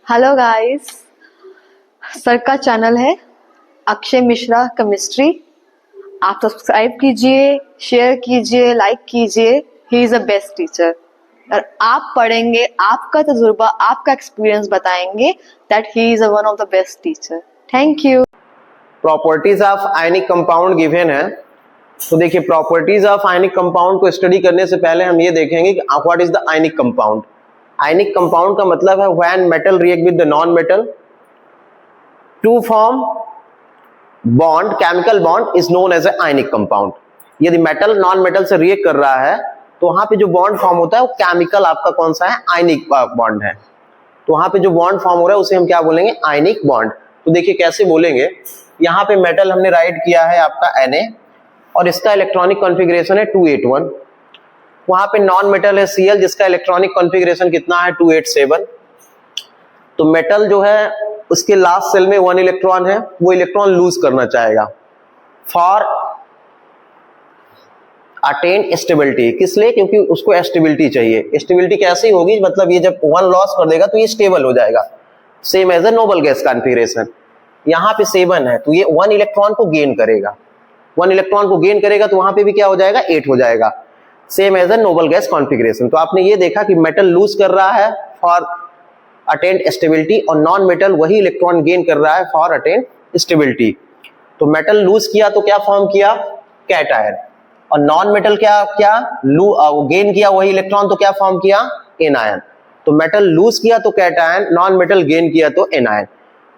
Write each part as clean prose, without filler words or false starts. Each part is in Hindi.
हेलो गाइस, सर का चैनल है अक्षय मिश्रा केमिस्ट्री। आप सब्सक्राइब कीजिए, शेयर कीजिए, लाइक कीजिए। He is a best teacher और आप पढ़ेंगे, आपका तजुर्बा, आपका एक्सपीरियंस बताएंगे that he is one of the best teacher. Thank you. Properties of ionic compound given है। तो देखिए, प्रॉपर्टीज ऑफ आयनिक कंपाउंड को स्टडी करने से पहले हम ये देखेंगे कि what is the ionic compound. Ionic compound का मतलब है when metal react with the non metal to form bond, chemical bond is known as a ionic compound. यदि मेटल नॉन मेटल से रिएक्ट कर रहा है तो वहां पे जो बॉन्ड फॉर्म होता है वो केमिकल आपका कौन सा है, आयनिक बॉन्ड है। तो वहां पे जो बॉन्ड फॉर्म हो रहा है उसे हम क्या बोलेंगे, आयनिक बॉन्ड। तो देखिए कैसे बोलेंगे, यहाँ पे मेटल हमने राइट किया है आपका Na और इसका इलेक्ट्रॉनिक कॉन्फ़िगरेशन है 281। वहां पे नॉन मेटल है Cl जिसका इलेक्ट्रॉनिक कॉन्फ़िगरेशन कितना है 287। तो मेटल जो है उसके लास्ट सेल में 1 इलेक्ट्रॉन है, वो इलेक्ट्रॉन लूज करना चाहेगा फॉर अटेन स्टेबिलिटी। किस लिए? क्योंकि उसको स्टेबिलिटी चाहिए। स्टेबिलिटी कैसी होगी, मतलब ये जब 1 लॉस कर देगा तो ये स्टेबल हो जाएगा, same as a noble gas configuration. यहाँ पे 7 है तो ये 1 इलेक्ट्रॉन को गेन करेगा, 1 इलेक्ट्रॉन को गेन करेगा तो वहां पे भी क्या हो जाएगा, 8 हो जाएगा, same as a noble gas configuration. तो आपने ये देखा कि मेटल लूज कर रहा है फॉर अटेन स्टेबिलिटी और नॉन मेटल वही इलेक्ट्रॉन गेन कर रहा है फॉर अटेन स्टेबिलिटी। तो मेटल लूज किया तो क्या फॉर्म किया, कैटायन, और नॉन मेटल क्या गेन किया वही इलेक्ट्रॉन तो क्या फॉर्म किया, एनायन। तो मेटल लूज किया तो कैटायन, नॉन मेटल गेन किया तो एनायन।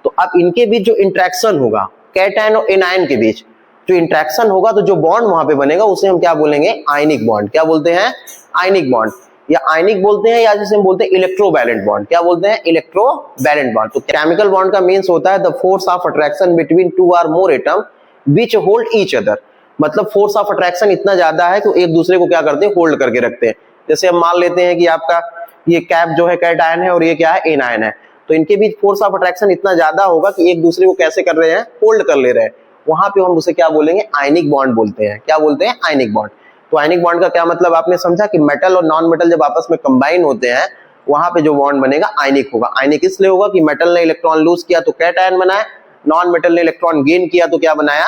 तो अब इनके बीच जो इंट्रैक्शन होगा कैटायन और एनायन के बीच जो इंट्रैक्शन होगा तो जो बॉन्ड वहां पे बनेगा उसे हम क्या बोलेंगे, आयनिक बॉन्ड। क्या बोलते हैं, आयनिक बॉन्ड, या आयनिक बोलते हैं, या जिसे हम बोलते हैं इलेक्ट्रोवैलेंट बॉन्ड। क्या बोलते हैं, इलेक्ट्रोवैलेंट बॉन्ड। तो केमिकल बॉन्ड का मीन्स होता है the force of attraction between 2 और मोर atom which hold each other. मतलब फोर्स ऑफ अट्रैक्शन इतना ज्यादा है कि एक दूसरे को क्या करते हैं, होल्ड करके रखते हैं। जैसे हम मान लेते हैं कि आपका ये कैप जो है कैटायन है और ये क्या है, एनायन है। तो इनके बीच फोर्स ऑफ अट्रैक्शन इतना ज्यादा होगा कि एक दूसरे को कैसे कर रहे हैं, होल्ड कर ले रहे हैं। वहां पे हम उसे क्या बोलेंगे, आयनिक बॉन्ड बोलते हैं। क्या बोलते हैं, आयनिक बॉन्ड। तो आयनिक बॉन्ड का क्या मतलब आपने समझा कि मेटल और नॉन मेटल जब आपस में कंबाइन होते हैं वहां पे जो बॉन्ड बनेगा आयनिक होगा। आयनिक इसलिए होगा कि मेटल ने इलेक्ट्रॉन लूज किया तो कैटायन बनाया, नॉन मेटल ने इलेक्ट्रॉन गेन किया तो क्या बनाया,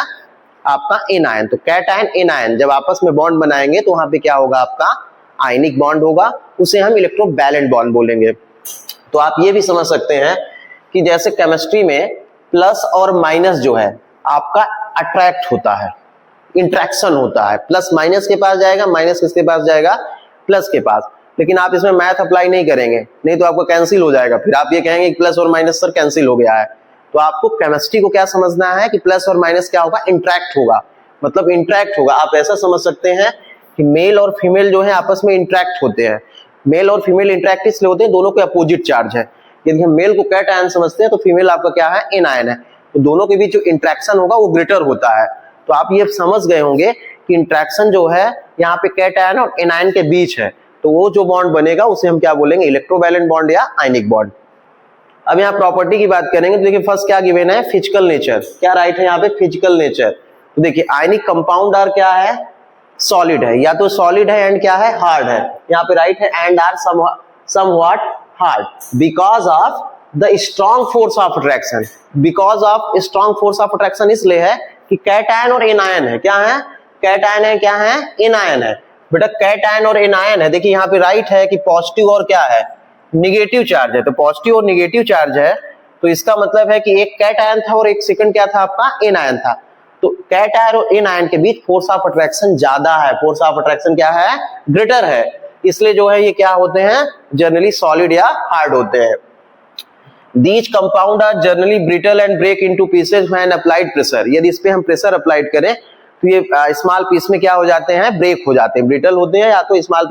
आपका एनायन। तो कैटायन एनायन जब आपस में बॉन्ड बनाएंगे तो वहां पे क्या होगा, आपका आयनिक बॉन्ड होगा। उसे हम इलेक्ट्रोवैलेंट बॉन्ड बोलेंगे। तो आप ये भी समझ सकते हैं कि जैसे केमिस्ट्री में प्लस और माइनस जो है आपका अट्रैक्ट होता है, इंट्रैक्शन होता है, प्लस माइनस के पास जाएगा, माइनस किसके पास जाएगा, प्लस के पास। लेकिन आप इसमें मैथ अप्लाई नहीं करेंगे, नहीं तो आपको कैंसिल हो जाएगा। फिर आप ये कहेंगे प्लस और माइनस सर कैंसिल हो गया है। तो आपको केमिस्ट्री को क्या समझना है कि प्लस और माइनस क्या होगा, इंट्रैक्ट होगा, मतलब इंट्रैक्ट होगा। आप ऐसा समझ सकते हैं कि मेल और फीमेल जो है आपस में इंट्रैक्ट होते हैं। मेल और फीमेल इंट्रैक्ट इसलिए होते हैं, दोनों के अपोजिट चार्ज है। यदि हम मेल को कैटायन समझते हैं तो फीमेल आपका क्या है, एनायन है। तो दोनों के बीच जो इंट्रैक्शन होगा वो ग्रेटर होता है। तो आप ये समझ गए होंगे कि इंट्रैक्शन जो है यहाँ पे कैटायन और एनायन के बीच है, तो वो जो बॉन्ड बनेगा उसे हम क्या बोलेंगे, इलेक्ट्रोवैलेंट बॉन्ड या आयनिक बॉन्ड। अब यहाँ प्रॉपर्टी की बात करेंगे तो देखिए फर्स्ट क्या गिवन है, फिजिकल नेचर। क्या राइट है यहाँ पे, फिजिकल नेचर। तो देखिए आयनिक कंपाउंड आर क्या है, सॉलिड है, या तो सॉलिड है एंड क्या है, हार्ड है। यहाँ पे राइट है and are somewhat hard because of the strong force of attraction. Because of strong force of attraction इसलिए है कि कैटायन और एनायन है। क्या है, कैटायन है, क्या है, एनायन है। बेटा कैटायन और एनायन है। देखिए यहाँ पे राइट है कि पॉजिटिव और क्या है, निगेटिव चार्ज है। तो पॉजिटिव और निगेटिव चार्ज है तो इसका मतलब है कि एक कैटायन था और एक सेकंड क्या था, आपका एनायन था। तो कैटायन और एनायन के बीच फोर्स ऑफ अट्रैक्शन ज्यादा है, फोर्स ऑफ अट्रैक्शन क्या है, ग्रेटर है। इसलिए जो है ये क्या होते हैं, जनरली सॉलिड या हार्ड होते हैं। These compound are generally brittle and break into pieces when applied pressure। यदि इस पे हम प्रेशर अप्लाइड करें तो ये स्मॉल पीस में क्या हो जाते हैं, ब्रेक हो जाते हैं, ब्रिटल होते हैं या तो स्मॉल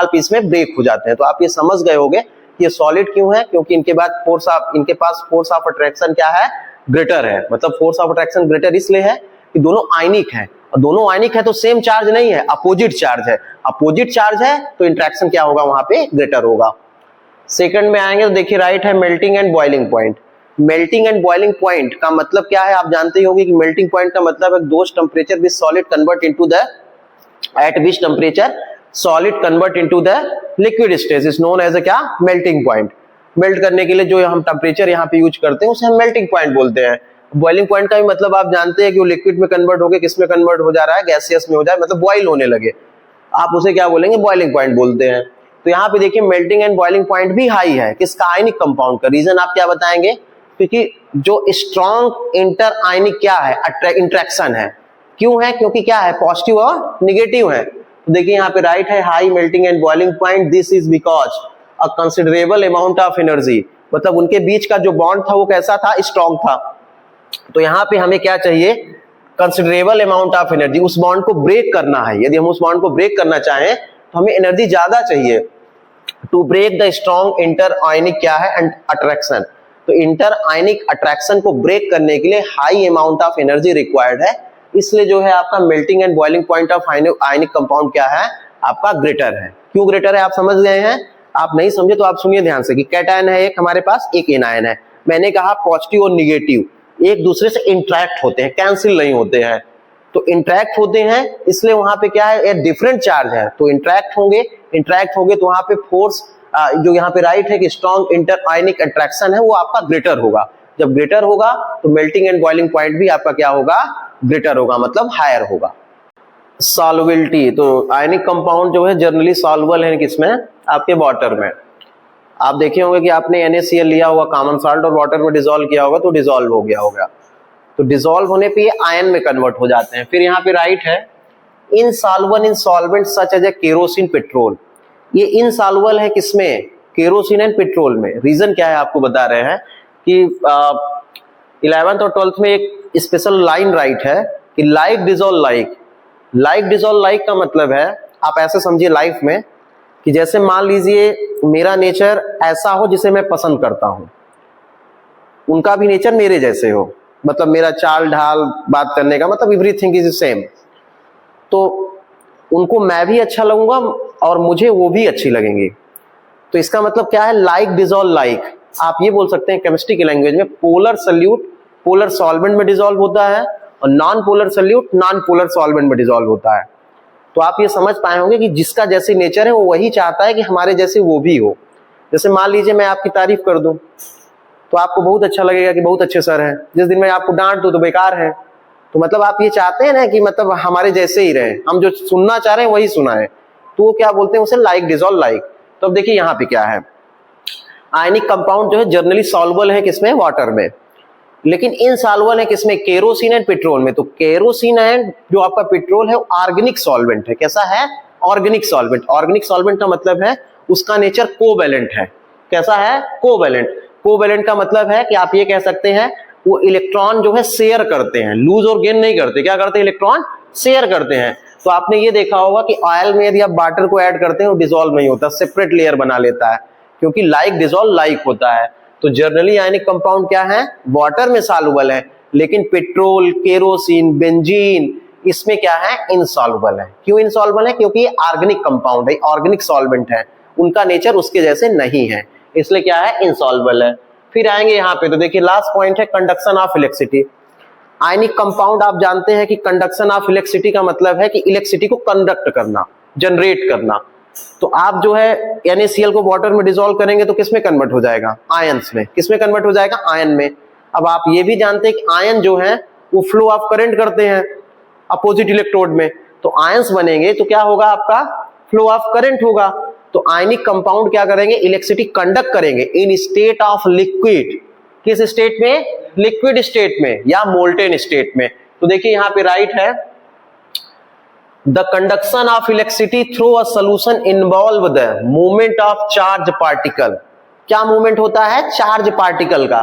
पीस में ब्रेक हो जाते हैं। तो आप ये समझ गए होंगे कि ये सॉलिड क्यों है, क्योंकि इनके पास फोर्स ऑफ अट्रैक्शन क्या है, ग्रेटर है। मतलब फोर्स ऑफ अट्रैक्शन ग्रेटर इसलिए है कि दोनों आयनिक है, और दोनों आयनिक है तो सेम चार्ज नहीं है, अपोजिट चार्ज है। अपोजिट चार्ज है तो इंट्रैक्शन क्या होगा, वहां पे ग्रेटर होगा। सेकंड में आएंगे तो देखिए राइट है melting and boiling point. Melting and boiling point का मतलब क्या है, आप जानते ही होंगे कि मेल्टिंग पॉइंट का मतलब है those temperature which solid convert into the at which temperature solid convert into the liquid stage is known as a क्या, मेल्टिंग पॉइंट। मेल्ट करने के लिए जो हम टेम्परेचर यहाँ पे यूज करते हैं उसे हम मेल्टिंग पॉइंट बोलते हैं। बॉइलिंग पॉइंट का भी मतलब आप जानते हैं कि वो लिक्विड में कन्वर्ट होकर किस में कन्वर्ट हो जा रहा है, गैसियस में हो जाए, मतलब बॉइल होने लगे, आप उसे क्या बोलेंगे, बॉइलिंग पॉइंट बोलते हैं। तो यहाँ पे देखिए मेल्टिंग एंड बॉइलिंग पॉइंट भी हाई है किसका, आयनिक कंपाउंड का। रीजन आप क्या बताएंगे, क्योंकि जो स्ट्रॉन्ग इंटर आयनिक क्या है, इंट्रैक्शन है। क्यों है, क्योंकि क्या है, पॉजिटिव और निगेटिव है। तो देखिए यहाँ पे राइट है high melting and boiling point, this is because a considerable amount of energy, मतलब उनके बीच का जो बॉन्ड था वो कैसा था, स्ट्रॉन्ग था। तो यहाँ पे हमें क्या चाहिए, कंसिडरेबल अमाउंट ऑफ एनर्जी, उस बॉन्ड को ब्रेक करना है। यदि हम उस बॉन्ड को ब्रेक करना चाहें तो हमें एनर्जी ज्यादा चाहिए। To break the strong inter ionic क्या है, अट्रैक्शन। तो इंटर आयनिक अट्रैक्शन को ब्रेक करने के लिए high amount of energy required है, इसलिए जो है आपका melting and boiling point of ionic compound क्या है, आपका ग्रेटर है। क्यों ग्रेटर है आप समझ गए हैं, आप नहीं समझे तो आप सुनिए ध्यान से कि कैटायन है एक हमारे पास, एक एनायन है। मैंने कहा पॉजिटिव और निगेटिव एक दूसरे से इंटरैक्ट होते हैं, कैंसिल नहीं होते हैं। तो इंटरैक्ट होते हैं इसलिए वहां पे क्या है, एक डिफरेंट चार्ज है, तो इंटरैक्ट होंगे तो वहां पे फोर्स जो यहाँ पे राइट है कि स्ट्रॉन्ग इंटर आयनिक अट्रैक्शन है वो आपका ग्रेटर होगा। जब ग्रेटर होगा तो मेल्टिंग एंड बॉइलिंग पॉइंट भी आपका क्या होगा, ग्रेटर होगा, मतलब हायर होगा। सॉल्युबिलिटी, तो आयनिक कंपाउंड जो है जनरली सॉल्युबल है किसमें, आपके वाटर में। आप देखे होंगे कि आपने NaCl लिया होगा कॉमन साल्ट और वाटर में डिसॉल्व किया होगा तो डिसॉल्व हो गया होगा। तो डिसॉल्व होने पे ये आयन में कन्वर्ट हो जाते हैं। फिर यहाँ पे राइट है insoluble in solvent such as a kerosene, petrol. ये इनसॉल्युबल है किसमें, केरोसिन एंड पेट्रोल में। रीजन क्या है आपको बता रहे हैं कि 11th और 12th में एक स्पेशल लाइन राइट है कि like dissolve like. Like dissolve like का मतलब है, आप ऐसे समझिए लाइफ में कि जैसे मान लीजिए मेरा नेचर ऐसा हो जिसे मैं पसंद करता हूं, उनका भी नेचर मेरे जैसे हो, मतलब मेरा चाल ढाल बात करने का मतलब एवरीथिंग इज सेम, तो उनको मैं भी अच्छा लगूंगा और मुझे वो भी अच्छी लगेंगी। तो इसका मतलब क्या है, लाइक डिसॉल्व लाइक। आप ये बोल सकते हैं केमिस्ट्री की लैंग्वेज में, पोलर सॉल्यूट पोलर सॉल्वेंट में डिसॉल्व होता है और non polar solute non polar solvent में डिसॉल्व होता है। तो आप ये समझ पाए होंगे कि जिसका जैसी नेचर है वो वही चाहता है कि हमारे जैसे वो भी हो। जैसे मान लीजिए मैं आपकी तारीफ कर दूं तो आपको बहुत अच्छा लगेगा कि बहुत अच्छे सर हैं, जिस दिन मैं आपको डांट दूं तो बेकार है। तो मतलब आप ये चाहते हैं ना कि मतलब हमारे जैसे ही रहे, हम जो सुनना चाह रहे हैं वही सुना है, तो वो क्या बोलते हैं उसे, लाइक डिसॉल्व लाइक। तो अब देखिए यहाँ पे क्या है, आयनिक कंपाउंड जो है जनरली सॉल्युबल है किसमें, वाटर में, लेकिन इनसॉल्युबल है किसमें, केरोसिन एंड पेट्रोल में। तो केरोसिन एंड जो आपका पेट्रोल है वो ऑर्गेनिक सॉल्वेंट है। कैसा है, ऑर्गेनिक सॉल्वेंट। ऑर्गेनिक सॉल्वेंट का मतलब है उसका नेचर कोवैलेंट है। कैसा है, कोवैलेंट। कोवैलेंट का मतलब है कि आप ये कह सकते हैं वो इलेक्ट्रॉन जो है शेयर करते हैं, लूज और गेन नहीं करते। क्या करते हैं, इलेक्ट्रॉन शेयर करते हैं। तो आपने ये देखा होगा कि ऑयल में यदि आप वाटर को ऐड करते हैं वो डिसॉल्व नहीं होता, सेपरेट लेयर बना लेता है, क्योंकि लाइक डिसॉल्व लाइक होता है। तो जनरली आयनिक कंपाउंड क्या है, वाटर में सॉल्युबल है, लेकिन पेट्रोल, केरोसिन, बेंजीन इसमें क्या है, इनसॉल्युबल है। क्यों इनसॉल्युबल है, क्योंकि ये ऑर्गेनिक कंपाउंड है, ऑर्गेनिक सॉल्वेंट है, उनका नेचर उसके जैसे नहीं है, इसलिए क्या है, इनसॉल्युबल है। फिर आएंगे यहाँ पे तो देखिए लास्ट पॉइंट है conduction of electricity. Ionic compound आप जानते हैं कि कंडक्शन ऑफ इलेक्ट्रिसिटी का मतलब है कि इलेक्ट्रिसिटी को कंडक्ट करना, जनरेट करना। तो आप जो है NaCl को वाटर में डिसॉल्व करेंगे तो किस में कन्वर्ट हो जाएगा, आयंस में। किस में कन्वर्ट हो जाएगा, आयन में। अब आप ये भी जानते हैं कि आयन जो है वो फ्लो ऑफ करंट करते हैं अपोजिट इलेक्ट्रोड में, तो आयंस बनेंगे तो क्या होगा, आपका फ्लो ऑफ करंट होगा। तो आयनिक कंपाउंड क्या करेंगे, इलेक्ट्रिसिटी कंडक्ट करेंगे इन स्टेट ऑफ लिक्विड। किस स्टेट में, लिक्विड स्टेट में या मोल्टेन स्टेट में। तो देखिए यहाँ पे राइट है, the conduction of electricity through a solution involve the movement of charge particle. क्या मूवमेंट होता है, चार्ज पार्टिकल का।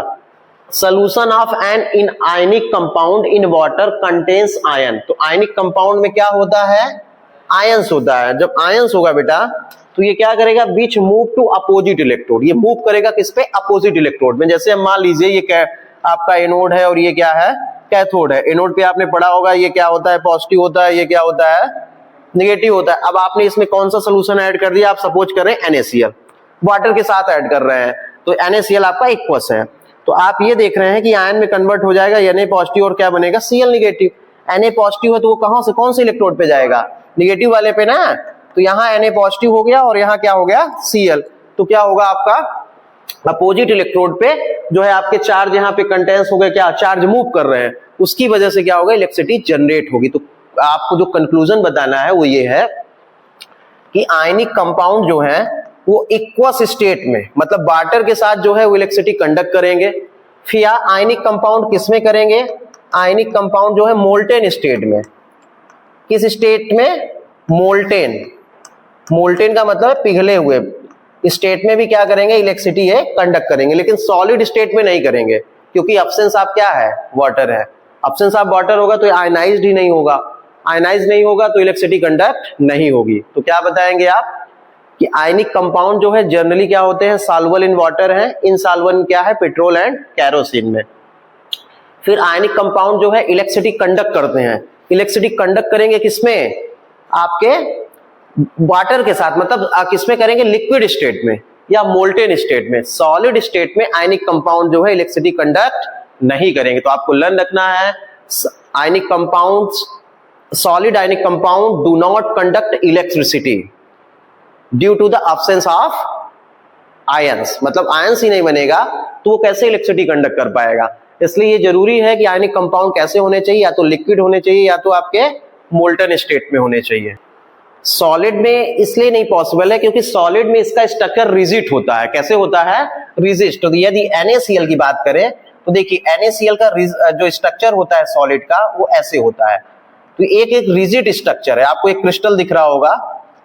Solution of an in ionic compound in water contains ion. तो आयनिक कंपाउंड में क्या होता है, आयंस होता है। जब आयंस होगा बेटा तो ये क्या करेगा, बीच मूव टू अपोजिट इलेक्ट्रोड। ये मूव करेगा किस पे, अपोजिट इलेक्ट्रोड में। जैसे मान लीजिए ये क्या आपका एनोड है और ये क्या है, कैथोड है। एनोड पे आपने पढ़ा होगा ये क्या होता है, पॉजिटिव होता है, ये क्या होता है, नेगेटिव होता है। अब आपने इसमें कौन सा सोल्यूशन ऐड कर दिया, आप सपोज करें NaCl, वाटर के साथ ऐड कर रहे हैं, तो NaCl आपका एक्वस है। तो आप ये देख रहे हैं कि आयन में कन्वर्ट हो जाएगा, Na पॉजिटिव और क्या बनेगा, Cl निगेटिव। Na पॉजिटिव है तो वो कहां से, कौन से इलेक्ट्रोड पे जाएगा, निगेटिव वाले पे ना। तो यहाँ Na पॉजिटिव हो गया और यहाँ क्या हो गया, Cl। तो क्या होगा आपका अपोजिट इलेक्ट्रोड पे जो है आपके चार्ज यहाँ पे कंटेंस हो गए, क्या चार्ज मूव कर रहे हैं, उसकी वजह से क्या होगा, इलेक्ट्रिसिटी जनरेट होगी। तो आपको जो कंक्लूजन बताना है वो ये है कि आयनिक कंपाउंड जो है वो इक्वस स्टेट में, मतलब वाटर के साथ जो है वो इलेक्ट्रिसिटी कंडक्ट करेंगे। फिर आयनिक कंपाउंड किस में करेंगे, आयनिक कंपाउंड जो है मोल्टेन स्टेट में। किस स्टेट में, मोल्टेन। मोल्टेन का मतलब है पिघले हुए स्टेट में भी क्या करेंगे, इलेक्ट्रिसिटी है कंडक्ट करेंगे, लेकिन सॉलिड स्टेट में नहीं करेंगे, क्योंकि एब्सेंस ऑफ क्या है, वाटर है। एब्सेंस ऑफ वाटर होगा तो आयनाइज्ड ही नहीं होगा, आयनाइज नहीं होगा तो इलेक्ट्रिसिटी कंडक्ट नहीं होगी। तो क्या बताएंगे आप कि आयनिक कंपाउंड जो है जनरली क्या होते हैं, सॉल्युबल इन वाटर है, इनसॉल्युबल क्या है, पेट्रोल एंड कैरोसिन में। फिर आयनिक कंपाउंड जो है इलेक्ट्रिसिटी कंडक्ट करते हैं। इलेक्ट्रिसिटी कंडक्ट करेंगे किसमें, आपके वाटर के साथ, मतलब किसमें करेंगे, लिक्विड स्टेट में या मोल्टेन स्टेट में। सॉलिड स्टेट में आयनिक कंपाउंड जो है इलेक्ट्रिसिटी कंडक्ट नहीं करेंगे। तो आपको लर्न रखना है, ionic compounds, solid ionic compound do not conduct electricity due to the absence of ions, मतलब आयंस ही नहीं बनेगा तो वो कैसे इलेक्ट्रिसिटी कंडक्ट कर पाएगा। इसलिए ये जरूरी है कि आयनिक कंपाउंड कैसे होने चाहिए, या तो लिक्विड होने चाहिए या तो आपके मोल्टन स्टेट में होने चाहिए। सॉलिड में इसलिए नहीं पॉसिबल है क्योंकि सॉलिड में इसका स्ट्रक्चर रिजिड होता है। कैसे होता है, रिजिड। तो यदि NaCl की बात करें तो देखिए NaCl का जो स्ट्रक्चर होता है सॉलिड का वो ऐसे होता है। तो एक रिजिड स्ट्रक्चर है, आपको एक क्रिस्टल दिख रहा होगा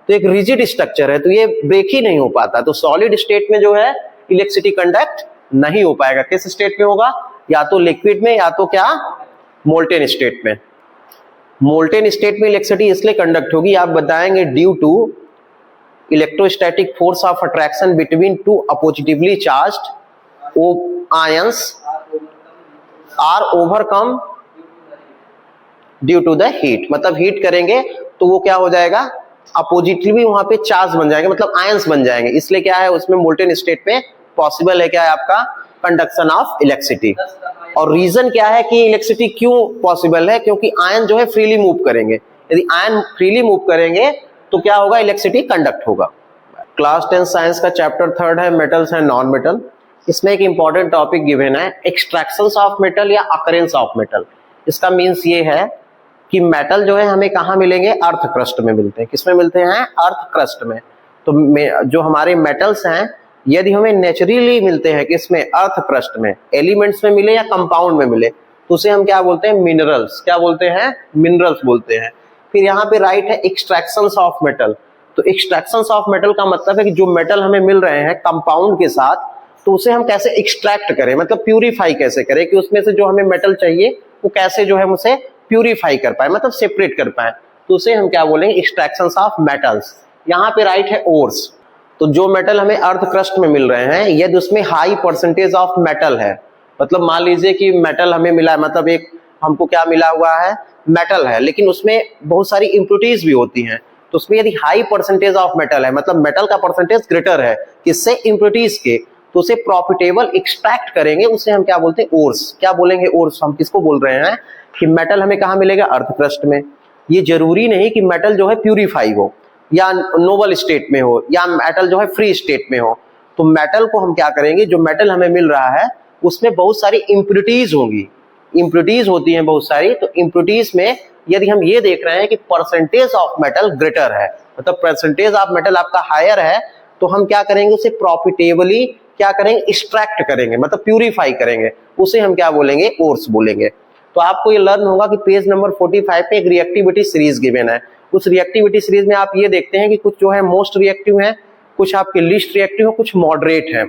तो एक रिजिड स्ट्रक्चर है, तो ये ब्रेक ही नहीं हो पाता। तो सॉलिड स्टेट में जो है इलेक्ट्रिसिटी कंडक्ट नहीं हो पाएगा। किस स्टेट में होगा, या तो लिक्विड में या तो क्या, मोल्टेन स्टेट में। मोल्टेन स्टेट में इलेक्ट्रिसिटी इसलिए कंडक्ट होगी, आप बताएंगे due to electrostatic force of attraction between two oppositively charged ions are overcome due to the heat. मतलब हीट करेंगे तो वो क्या हो जाएगा, अपोजिटली वहां पे चार्ज बन जाएंगे, मतलब आयंस बन जाएंगे। इसलिए क्या है, उसमें मोल्टेन स्टेट में पॉसिबल है क्या है आपका, कंडक्शन ऑफ इलेक्ट्रिसिटी। और रीजन क्या है कि इलेक्ट्रिसिटी क्यों पॉसिबल है, क्योंकि आयन जो है फ्रीली मूव करेंगे। यदि आयन फ्रीली मूव करेंगे तो क्या होगा, इलेक्ट्रिसिटी कंडक्ट होगा। क्लास 10 साइंस का चैप्टर 3 है मेटल्स एंड नॉन मेटल। इसमें एक इंपॉर्टेंट टॉपिक गिवन है, एक्सट्रैक्शंस ऑफ मेटल या अकरेंस ऑफ मेटल। इसका मीन्स ये है कि मेटल जो है हमें कहाँ मिलेंगे, अर्थ क्रस्ट में मिलते हैं। किसमें मिलते हैं, अर्थ क्रस्ट में। तो जो हमारे मेटल्स हैं यदि हमें नेचुरली मिलते हैं किसमें, अर्थ क्रस्ट में, एलिमेंट्स में मिले या कंपाउंड में मिले तो उसे हम क्या बोलते हैं, मिनरल्स। क्या बोलते हैं, मिनरल्स बोलते हैं। फिर यहाँ पे राइट है एक्सट्रैक्शंस ऑफ मेटल। तो एक्सट्रैक्शंस ऑफ मेटल का मतलब है कि जो मेटल हमें मिल रहे हैं कंपाउंड के साथ, तो उसे हम कैसे एक्सट्रैक्ट करें, मतलब प्यूरिफाई कैसे करें, कि उसमें से जो हमें मेटल चाहिए वो कैसे जो है उसे प्यूरिफाई कर पाए, मतलब सेपरेट कर पाए। तो उसे हम क्या बोलेंगे, एक्सट्रैक्शंस ऑफ मेटल्स। यहाँ पे राइट है ओर्स। तो जो मेटल हमें अर्थ क्रस्ट में मिल रहे हैं यदि उसमें हाई परसेंटेज ऑफ मेटल है, मतलब मान लीजिए कि मेटल हमें मिला है, मतलब एक हमको क्या मिला हुआ है, मेटल है, लेकिन उसमें बहुत सारी इम्प्योरिटीज भी होती हैं। तो उसमें यदि हाई परसेंटेज ऑफ मेटल है, मतलब मेटल का परसेंटेज ग्रेटर है किससे, इम्प्योरिटीज के, तो उसे प्रॉफिटेबल एक्सट्रैक्ट करेंगे, उसे हम क्या बोलते हैं, ओर्स। क्या बोलेंगे, ओर्स। हम किसको बोल रहे हैं कि मेटल हमें कहाँ मिलेगा, अर्थ क्रस्ट में। ये जरूरी नहीं कि मेटल जो है प्यूरिफाई हो या नोबल स्टेट में हो या मेटल जो है फ्री स्टेट में हो। तो मेटल को हम क्या करेंगे, जो मेटल हमें मिल रहा है उसमें बहुत सारी इम्प्योरिटीज होंगी, इम्प्योरिटीज होती हैं बहुत सारी। तो इम्प्योरिटीज में यदि हम ये देख रहे हैं कि परसेंटेज ऑफ मेटल ग्रेटर है, मतलब परसेंटेज ऑफ मेटल आपका हायर है, तो हम क्या करेंगे, उसे प्रॉफिटेबली क्या करेंगे, एक्सट्रैक्ट करेंगे, मतलब प्यूरिफाई करेंगे, उसे हम क्या बोलेंगे, ओर्स बोलेंगे। तो आपको ये लर्न होगा कि पेज नंबर 45 पे एक रिएक्टिविटी सीरीज गिवन है। उस रिएक्टिविटी सीरीज में आप ये देखते हैं कि कुछ जो है मोस्ट रिएक्टिव हैं, कुछ आपके लीस्ट रिएक्टिव हैं, कुछ मॉडरेट हैं।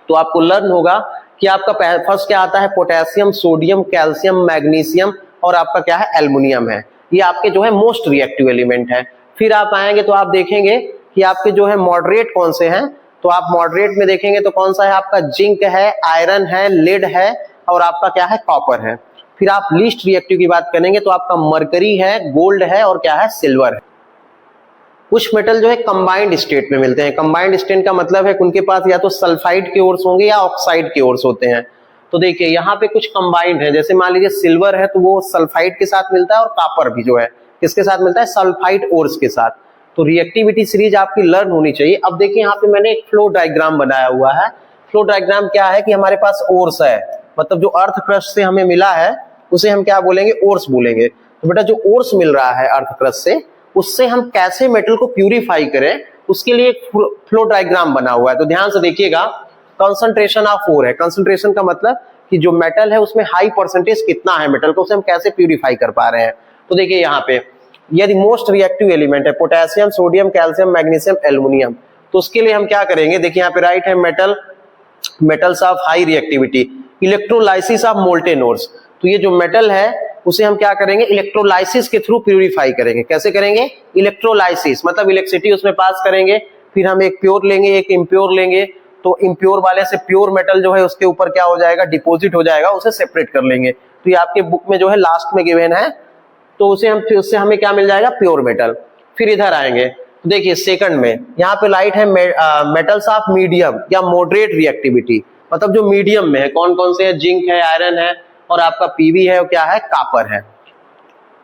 तो आपको लर्न होगा कि आपका फर्स्ट क्या आता है, पोटेशियम, सोडियम, कैल्शियम, मैग्नीशियम और आपका क्या है, एल्युमिनियम है। ये आपके जो है मोस्ट रिएक्टिव एलिमेंट है। फिर आप आएंगे तो आप देखेंगे कि आपके जो है मॉडरेट कौन से हैं। तो आप मॉडरेट में देखेंगे तो कौन सा है आपका, जिंक है, आयरन है, लेड है और आपका क्या है, कॉपर है। फिर आप लीस्ट रिएक्टिव की बात करेंगे तो आपका मरकरी है, गोल्ड है और क्या है, सिल्वर है। कुछ मेटल जो है कंबाइंड स्टेट में मिलते हैं। कंबाइंड स्टेट का मतलब है कि उनके पास या तो सल्फाइड के ओर्स होंगे या ऑक्साइड के ओर्स होते हैं। तो देखिए यहाँ पे कुछ कंबाइंड है, जैसे मान लीजिए सिल्वर है तो वो सल्फाइड के साथ मिलता है और कॉपर भी जो है किसके साथ मिलता है, सल्फाइड ओर्स के साथ। तो रिएक्टिविटी सीरीज आपकी लर्न होनी चाहिए। अब देखिए यहाँ पे मैंने एक फ्लो डायग्राम बनाया हुआ है फ्लो डायग्राम क्या है कि हमारे पास ओर्स है, मतलब जो अर्थ क्रस्ट से हमें मिला है उसे हम क्या बोलेंगे, ओर्स बोलेंगे। तो बेटा जो ओर्स मिल रहा है अर्थ क्रस्ट से, उससे हम कैसे मेटल को प्यूरिफाई करें, उसके लिए एक फ्लो डायग्राम बना हुआ है। तो ध्यान से देखिएगा, कंसंट्रेशन ऑफ ओर है। कंसंट्रेशन का मतलब कि जो मेटल है उसमें हाई परसेंटेज कितना है मेटल को, उसे हम कैसे प्यूरिफाई कर पा रहे हैं। तो देखिए यहाँ पे यदि मोस्ट रिएक्टिव एलिमेंट है potassium, sodium, calcium, magnesium, aluminium, तो उसके लिए हम क्या करेंगे, देखिए यहाँ पे राइट है metals of high reactivity, electrolysis of molten ores. तो ये जो मेटल है उसे हम क्या करेंगे, इलेक्ट्रोलाइसिस के थ्रू प्यूरिफाई करेंगे। कैसे करेंगे, इलेक्ट्रोलाइसिस मतलब इलेक्ट्रिसिटी उसमें पास करेंगे, फिर हम एक प्योर लेंगे एक इम्प्योर लेंगे, तो इम्प्योर वाले से प्योर मेटल जो है उसके ऊपर क्या हो जाएगा, डिपॉजिट हो जाएगा, उसे सेपरेट कर लेंगे। तो ये आपके बुक में जो है लास्ट में गिवन है, तो उससे हमें क्या मिल जाएगा, प्योर मेटल। फिर इधर आएंगे तो देखिए सेकंड में यहाँ पे लाइट है मेटल्स ऑफ मीडियम या मॉडरेट रिएक्टिविटी, मतलब जो मीडियम में है, कौन कौन से है, जिंक है, आयरन है और आपका पीवी है और क्या है, कापर है।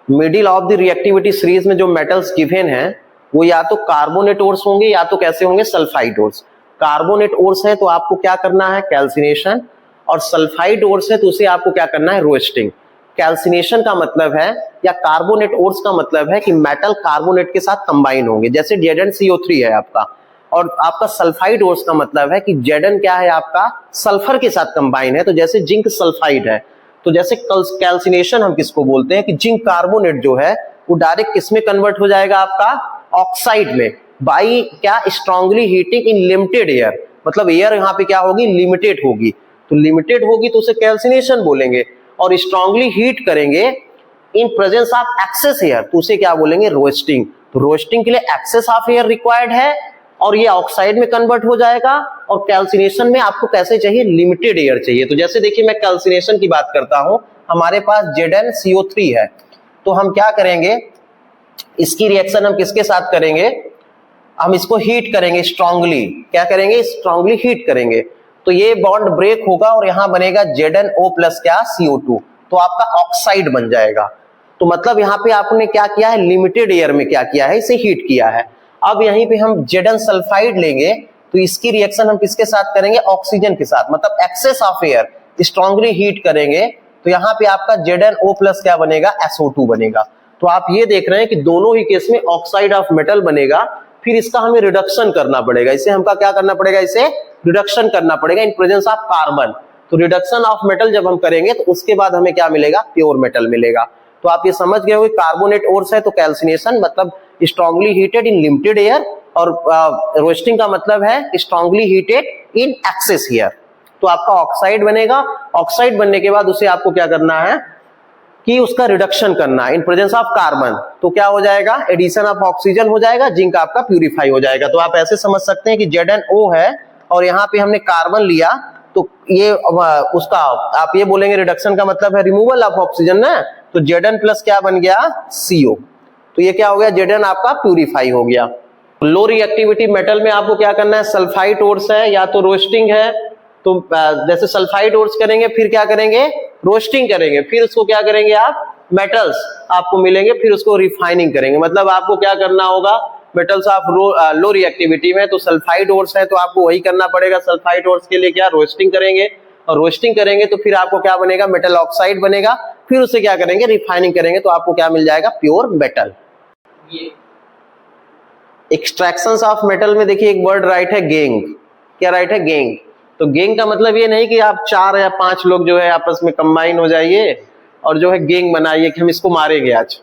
Middle of the reactivity series में जो मेटल्स गिवन है वो या तो कार्बोनेट ओर्स होंगे या तो कैसे होंगे, सल्फाइड ओर्स। कार्बोनेट ओर्स है तो आपको क्या करना है, कैल्सिनेशन, और सल्फाइड ओर्स है तो उसे आपको क्या करना है, रोस्टिंग। कैल्सिनेशन का मतलब है या कार्बोनेट ओर्स का मतलब है कि मेटल कार्बोनेट के साथ कंबाइन होंगे, जैसे Zn है आपका, और आपका सल्फाइड ओर्स का मतलब है कि Zn क्या है आपका, सल्फर के साथ कंबाइन है, तो जैसे जिंक सल्फाइड है। तो जैसे कैल्सिनेशन हम किसको बोलते हैं कि जिंक कार्बोनेट जो है वो डायरेक्ट किसमें कन्वर्ट हो जाएगा, आपका ऑक्साइड में, बाई क्या, strongly heating in limited air, मतलब एयर यहाँ पे क्या होगी, लिमिटेड होगी। तो लिमिटेड होगी तो उसे कैल्सिनेशन बोलेंगे, और स्ट्रांगली हीट करेंगे in presence of excess air तो उसे क्या बोलेंगे, रोस्टिंग। तो रोस्टिंग के लिए एक्सेस ऑफ एयर रिक्वायर्ड है और ये ऑक्साइड में कन्वर्ट हो जाएगा, और कैल्सिनेशन में आपको कैसे चाहिए, लिमिटेड एयर चाहिए। तो जैसे देखिए मैं कैल्सिनेशन की बात करता हूं, हमारे पास ZnCO3 है, तो हम क्या करेंगे, इसकी रिएक्शन हम किसके साथ करेंगे, हम इसको हीट करेंगे स्ट्रांगली, क्या करेंगे, स्ट्रांगली हीट करेंगे, तो ये बॉन्ड ब्रेक होगा और यहां बनेगा ZnO प्लस क्या, CO2, तो आपका ऑक्साइड बन जाएगा। तो मतलब यहाँ पे आपने क्या किया है, लिमिटेड एयर में क्या किया है, इसे हीट किया है। अब यहीं पे हम Zn सल्फाइड लेंगे तो इसकी रिएक्शन हम किसके साथ करेंगे, ऑक्सीजन के साथ, मतलब excess of air, strongly heat करेंगे तो यहाँ पे आपका ZnO प्लस क्या बनेगा, SO2 बनेगा। तो आप ये देख रहे हैं कि दोनों ही केस में ऑक्साइड ऑफ मेटल बनेगा, फिर इसका हमें रिडक्शन करना पड़ेगा, इसे हमका क्या करना पड़ेगा, इसे रिडक्शन करना पड़ेगा इन प्रेजेंस ऑफ कार्बन। तो रिडक्शन ऑफ मेटल जब हम करेंगे तो उसके बाद हमें क्या मिलेगा, प्योर मेटल मिलेगा। तो आप ये समझ गए हो, कार्बोनेट ओर्स है तो कैल्सिनेशन मतलब strongly heated in limited air, और रोस्टिंग का मतलब है strongly heated in excess air. तो आपका ऑक्साइड बनेगा, ऑक्साइड बनने के बाद उसे आपको क्या करना है कि उसका रिडक्शन करना है इन प्रेजेंस ऑफ कार्बन, तो क्या हो जाएगा, एडिशन ऑफ ऑक्सीजन हो जाएगा, जिंक आपका प्यूरिफाई हो जाएगा। तो आप ऐसे समझ सकते हैं कि ZnO है और यहाँ पे हमने कार्बन लिया, तो ये उसका आप ये बोलेंगे रिडक्शन का मतलब है रिमूवल ऑफ ऑक्सीजन ना, तो Zn प्लस क्या बन गया, CO। तो ये क्या हो गया, Zn आपका प्यूरिफाई हो गया। लो रिएक्टिविटी मेटल में आपको क्या करना है, सल्फाइड ओर्स है या तो रोस्टिंग है, तो जैसे सल्फाइड ओर्स करेंगे फिर क्या करेंगे, रोस्टिंग करेंगे, फिर उसको क्या करेंगे आप, मेटल्स आपको मिलेंगे, फिर उसको रिफाइनिंग करेंगे। मतलब आपको क्या करना होगा, मेटल्स ऑफ लो रिएक्टिविटी में तो सल्फाइड ओर्स है तो आपको वही करना पड़ेगा, सल्फाइड ओर्स के लिए क्या, रोस्टिंग करेंगे, और रोस्टिंग करेंगे तो फिर आपको क्या बनेगा, मेटल ऑक्साइड बनेगा, फिर उसे क्या करेंगे, रिफाइनिंग करेंगे, तो आपको क्या मिल जाएगा, pure metal. Extractions of metal में देखिए एक वर्ड राइट है गेंग, क्या राइट है, गेंग। तो गेंग का मतलब ये नहीं कि आप 4 या 5 लोग जो है आपस में कंबाइन हो जाइए और जो है गेंग बनाइए कि हम इसको मारेंगे आज,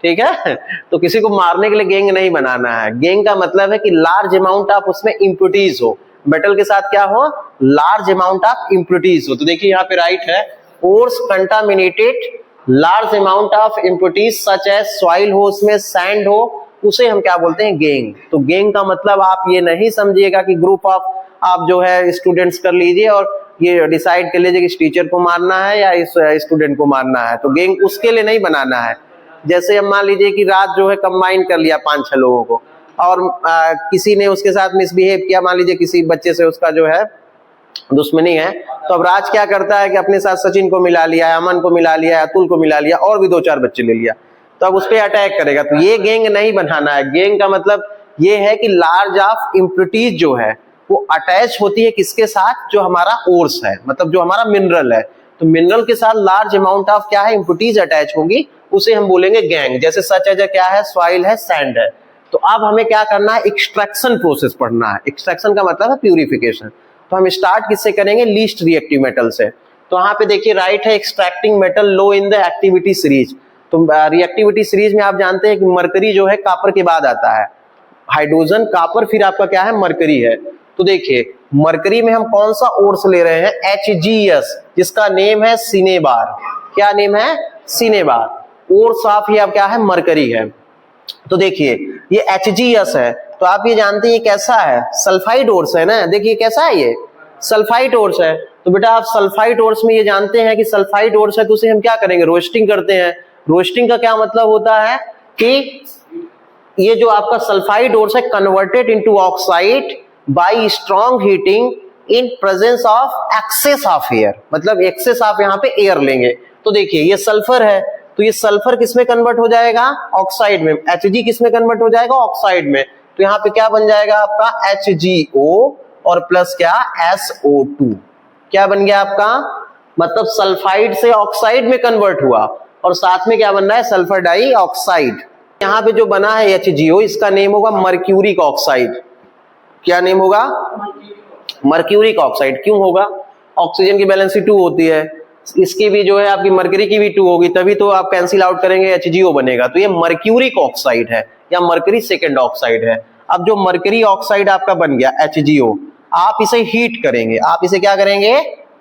ठीक है। तो किसी को मारने के लिए गेंग नहीं बनाना है। गेंग का मतलब है कि लार्ज अमाउंट ऑफ उसमें इम्प्योरिटीज हो, मेटल के साथ क्या हो, लार्ज अमाउंट ऑफ इम्प्योरिटीज हो। तो देखिए यहाँ पे राइट है, ores contaminated large amount of impurities such as soil हो, उसमें सैंड हो, उसे हम क्या बोलते हैं, गेंग। तो गेंग का मतलब आप ये नहीं समझिएगा कि ग्रुप ऑफ आप जो है स्टूडेंट्स कर लीजिए और ये डिसाइड कर लीजिए कि इस टीचर को मारना है या इस स्टूडेंट को मारना है, तो गेंग उसके लिए नहीं बनाना है। जैसे हम मान लीजिए कि रात जो है कंबाइन कर लिया 5-6 लोगों को और किसी ने उसके साथ मिसबिहेव किया, मान लीजिए किसी बच्चे से उसका जो है दुश्मनी है, तो अब राज क्या करता है कि अपने साथ सचिन को मिला लिया, अमन को मिला लिया, अतुल को मिला लिया और भी 2-4 बच्चे ले लिया, तो अब उस पर अटैक करेगा। तो ये गैंग नहीं बनाना है। गैंग का मतलब ये है कि लार्ज ऑफ इम्प्योरिटीज जो है वो अटैच होती है किसके साथ, जो हमारा ओर्स है, मतलब जो हमारा मिनरल है। तो मिनरल के साथ लार्ज अमाउंट ऑफ क्या है, इम्प्योरिटीज अटैच होंगी, उसे हम बोलेंगे गैंग। जैसे सच एज क्या है, सॉइल है, सैंड है। तो अब हमें क्या करना है, एक्सट्रैक्शन प्रोसेस पढ़ना है। एक्सट्रैक्शन का मतलब है प्यूरिफिकेशन। तो हम स्टार्ट किससे करेंगे, लीस्ट रिएक्टिव मेटल से। तो यहाँ पे देखिए राइट है, extracting metal low in the activity series. तो रिएक्टिविटी सीरीज में आप जानते हैं कि मरकरी जो है कापर के बाद आता है, हाइड्रोजन कापर, फिर आपका क्या है, मरकरी है। तो देखिए मरकरी में हम कौन सा ओर्स ले रहे हैं, HGS, जिसका नेम है सिनेबार। क्या नेम है, सिनेबार। ओर्स ऑफ ये अब क्या है, मरकरी है। तो देखिए ये HGS है, तो आप ये जानते हैं ये कैसा है, सल्फाइड ओर्स है ना। देखिए कैसा है, ये सल्फाइड ओर्स है। तो बेटा आप सल्फाइड ओर्स में ये जानते हैं कि सल्फाइड ओर्स है, तो उसे हम क्या करेंगे, रोस्टिंग करते हैं। रोस्टिंग का क्या मतलब होता है कि ये जो आपका सल्फाइड ओर्स है converted into oxide by strong heating in presence of excess of air, मतलब एक्सेस ऑफ यहाँ पे एयर लेंगे। तो देखिए ये सल्फर है, तो ये सल्फर किसमें कन्वर्ट हो जाएगा, ऑक्साइड में। Hg किसमें कन्वर्ट हो जाएगा, ऑक्साइड में। तो यहाँ पे क्या बन जाएगा आपका HgO और प्लस क्या, SO2। क्या बन गया आपका, मतलब सल्फाइड से ऑक्साइड में कन्वर्ट हुआ, और साथ में क्या बन रहा है, सल्फर डाइऑक्साइड। यहाँ पे जो बना है HgO, इसका नेम होगा मर्क्यूरिक ऑक्साइड। क्या नेम होगा, मर्क्यूरिक ऑक्साइड। क्यों होगा, ऑक्सीजन की वैलेंसी 2 होती है, इसकी भी जो है आपकी मरकरी की भी 2 होगी, तभी तो आप कैंसिल आउट करेंगे, HgO बनेगा। तो ये मर्क्यूरिक ऑक्साइड है या मरकरी सेकेंड ऑक्साइड है। अब जो मरकरी ऑक्साइड आपका बन गया HgO, आप इसे हीट करेंगे। आप इसे क्या करेंगे,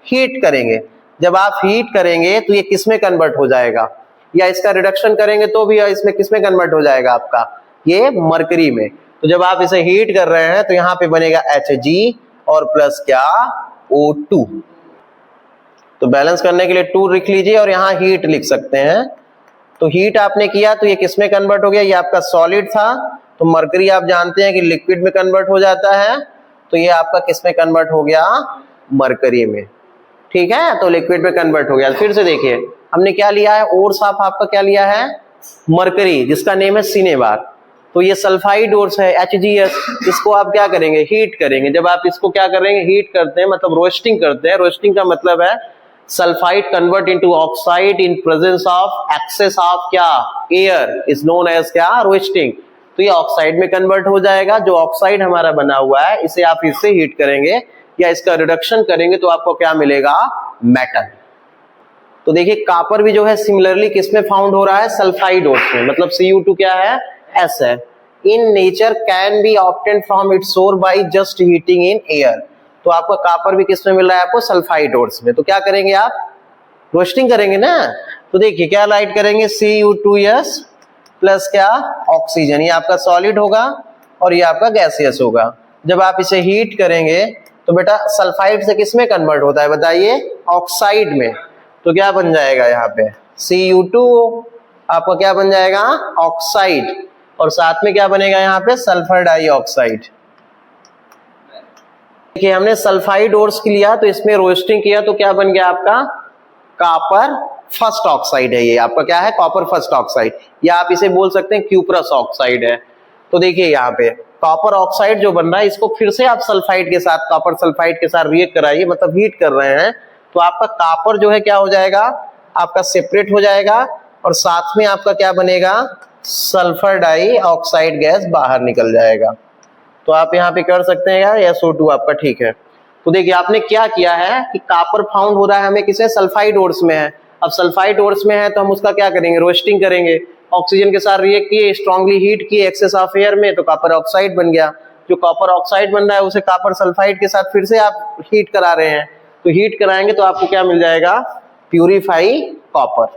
हीट करेंगे। जब आप हीट करेंगे तो ये किसमें कन्वर्ट हो जाएगा, या इसका रिडक्शन करेंगे तो भी इसमें किसमें कन्वर्ट हो जाएगा आपका, ये मरकरी में। तो जब आप इसे हीट कर रहे हैं तो यहाँ पे बनेगा Hg और प्लस क्या, O2। तो बैलेंस करने के लिए 2 लिख लीजिए और यहाँ हीट लिख सकते हैं। तो हीट आपने किया तो ये किसमें कन्वर्ट हो गया, ये आपका सॉलिड था। तो मरकरी आप जानते हैं कि लिक्विड में कन्वर्ट हो जाता है, तो ये आपका किसमें कन्वर्ट हो गया, मरकरी में। ठीक है, तो लिक्विड में कन्वर्ट हो गया। फिर से देखिए हमने क्या लिया है, ओर्स ऑफ आपका क्या लिया है, मरकरी, जिसका नेम है सिनेबार। तो ये सल्फाइड ओर्स है HGS, इसको आप क्या करेंगे, हीट करेंगे। जब आप इसको क्या करेंगे, हीट करते हैं, मतलब रोस्टिंग करते हैं। रोस्टिंग का मतलब है sulphide convert into oxide in presence of excess of क्या, एयर, इज नोन एज क्या, रोस्टिंग। तो ये ऑक्साइड में कन्वर्ट हो जाएगा। जो ऑक्साइड हमारा बना हुआ है इसे आप इससे हीट करेंगे या इसका रिडक्शन करेंगे तो आपको क्या मिलेगा, मेटल। तो देखिए कापर भी जो है सिमिलरली किसमें फाउंड हो रहा है, सल्फाइड ओर्स में, मतलब Cu2 क्या है, S है। In nature can be obtained from its source by just heating in air. तो आपका कापर भी किसमें मिल रहा है आपको, सल्फाइड ओर्स में। तो क्या करेंगे आप, रोस्टिंग करेंगे ना। तो देखिए क्या लाइट करेंगे, Cu2S प्लस क्या, ऑक्सीजन। ये आपका सॉलिड होगा और ये आपका गैसियस होगा। जब आप इसे हीट करेंगे तो बेटा सल्फाइड से किसमें कन्वर्ट होता है बताइए, ऑक्साइड में। तो क्या बन जाएगा यहाँ पे, Cu2 आपका क्या बन जाएगा, ऑक्साइड, और साथ में क्या बनेगा यहाँ पे, सल्फर डाइऑक्साइड। देखिए हमने सल्फाइड ओर्स की लिया तो इसमें रोस्टिंग किया तो क्या बन गया आपका, कॉपर फर्स्ट ऑक्साइड है। ये आपका क्या है, कॉपर फर्स्ट ऑक्साइड, या आप इसे बोल सकते हैं क्यूप्रस ऑक्साइड है। तो देखिए यहाँ पे कॉपर ऑक्साइड जो बन रहा है, इसको फिर से आप सल्फाइड के साथ, कॉपर सल्फाइड के साथ रिएक्ट कराइए, मतलब हीट कर रहे हैं, तो आपका कॉपर जो है क्या हो जाएगा, आपका सेपरेट हो जाएगा, और साथ में आपका क्या बनेगा, सल्फर डाइऑक्साइड गैस बाहर निकल जाएगा। तो आप यहाँ पे कर सकते हैं यार, SO2 आपका ठीक है। तो देखिए आपने क्या किया है कि कॉपर फाउंड हो रहा है हमें किसे, सल्फाइड ओर्स में है। अब सल्फाइड ओर्स में है तो हम उसका क्या करेंगे, रोस्टिंग करेंगे। ऑक्सीजन के साथ रिएक्ट किए, स्ट्रांगली हीट किए एक्सेस ऑफ एयर में, तो कॉपर ऑक्साइड बन गया। जो कॉपर ऑक्साइड बन रहा है उसे कॉपर सल्फाइड के साथ फिर से आप हीट करा रहे हैं। तो हीट कराएंगे तो आपको क्या मिल जाएगा, प्यूरिफाई कॉपर,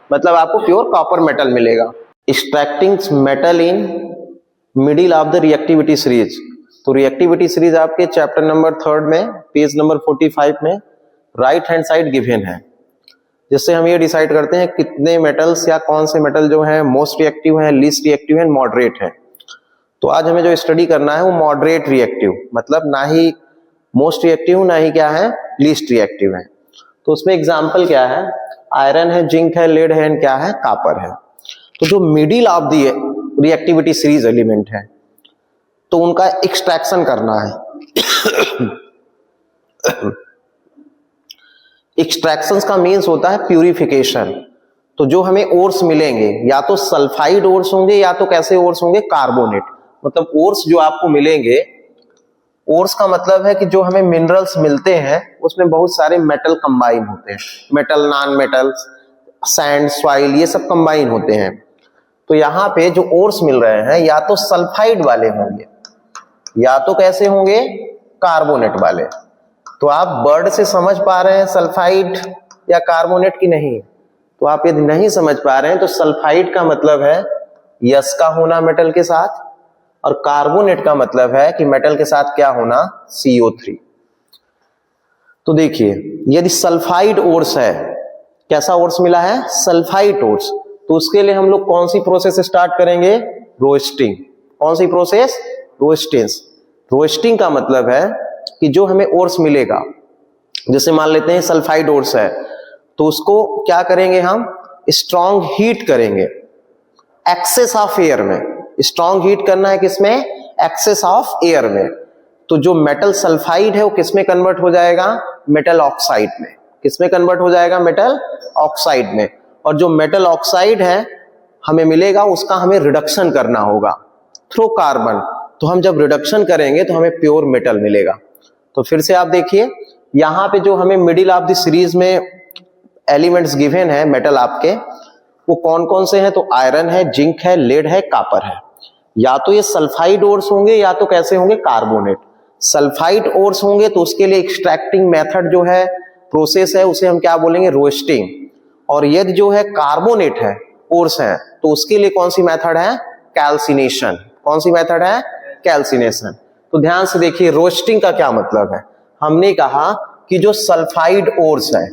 मतलब आपको प्योर कॉपर मेटल मिलेगा। Extracting metal in middle of the reactivity series. तो रिएक्टिविटी सीरीज आपके चैप्टर नंबर 3 में पेज नंबर 45 में राइट हैंड साइड गिवन है, जिससे हम ये डिसाइड करते हैं कितने मेटल्स या कौन से मेटल जो है मोस्ट रिएक्टिव है, लीस्ट रिएक्टिव है, मॉडरेट है। तो आज हमें जो स्टडी करना है वो मॉडरेट रिएक्टिव, मतलब ना ही मोस्ट रिएक्टिव ना ही क्या है, लीस्ट रिएक्टिव है। तो उसमें एग्जाम्पल क्या है, आयरन है, जिंक है, लेड है एंड क्या है, कॉपर है। तो जो middle of the reactivity series element है तो उनका एक्सट्रैक्शन करना है। एक्सट्रैक्शन का मीन्स होता है प्यूरिफिकेशन। तो जो हमें ओर्स मिलेंगे या तो सल्फाइड ओर्स होंगे या तो कैसे ओर्स होंगे, कार्बोनेट। मतलब ओर्स जो आपको मिलेंगे, ओर्स का मतलब है कि जो हमें मिनरल्स मिलते हैं उसमें बहुत सारे मेटल कंबाइन होते हैं, metal, non metal, sand, soil, ये सब कंबाइन होते हैं। तो यहाँ पे जो ओर्स मिल रहे हैं या तो सल्फाइड वाले होंगे या तो कैसे होंगे, कार्बोनेट वाले। तो आप वर्ड से समझ पा रहे हैं सल्फाइड या कार्बोनेट की नहीं? तो आप यदि नहीं समझ पा रहे हैं तो सल्फाइड का मतलब है यस का होना मेटल के साथ, और कार्बोनेट का मतलब है कि मेटल के साथ क्या होना, CO3। तो देखिए यदि सल्फाइड ओर्स है, कैसा ओर्स मिला है, सल्फाइड ओर्स, तो उसके लिए हम लोग कौन सी प्रोसेस स्टार्ट करेंगे, रोस्टिंग। कौन सी प्रोसेस, रोस्टिंग। रोस्टिंग का मतलब है कि जो हमें ओर्स मिलेगा, जैसे मान लेते हैं सल्फाइड ओर्स है, तो उसको क्या करेंगे हम, स्ट्रॉन्ग हीट करेंगे एक्सेस ऑफ एयर में। स्ट्रॉन्ग हीट करना है किसमें, एक्सेस ऑफ एयर में। तो जो मेटल सल्फाइड है वो किसमें कन्वर्ट हो जाएगा, मेटल ऑक्साइड में। किसमें कन्वर्ट हो जाएगा, मेटल ऑक्साइड में। और जो मेटल ऑक्साइड है हमें मिलेगा, उसका हमें रिडक्शन करना होगा थ्रू कार्बन। तो हम जब रिडक्शन करेंगे तो हमें प्योर मेटल मिलेगा। तो फिर से आप देखिए यहां पे जो हमें मिडिल ऑफ द सीरीज में एलिमेंट्स गिवन है मेटल आपके, वो कौन कौन से हैं, तो आयरन है, जिंक है, लेड है, कॉपर है। या तो ये सल्फाइड ओर्स होंगे या तो कैसे होंगे, कार्बोनेट। सल्फाइड ओर्स होंगे तो उसके लिए एक्सट्रैक्टिंग मेथड जो है, प्रोसेस है, उसे हम क्या बोलेंगे, रोस्टिंग। और यदि जो है कार्बोनेट है, ओर्स है, तो उसके लिए कौन सी मेथड है, कैल्सिनेशन। कौन सी मेथड है, कैल्सिनेशन। तो ध्यान से देखिए रोस्टिंग का क्या मतलब है। हमने कहा कि जो सल्फाइड ओर्स है,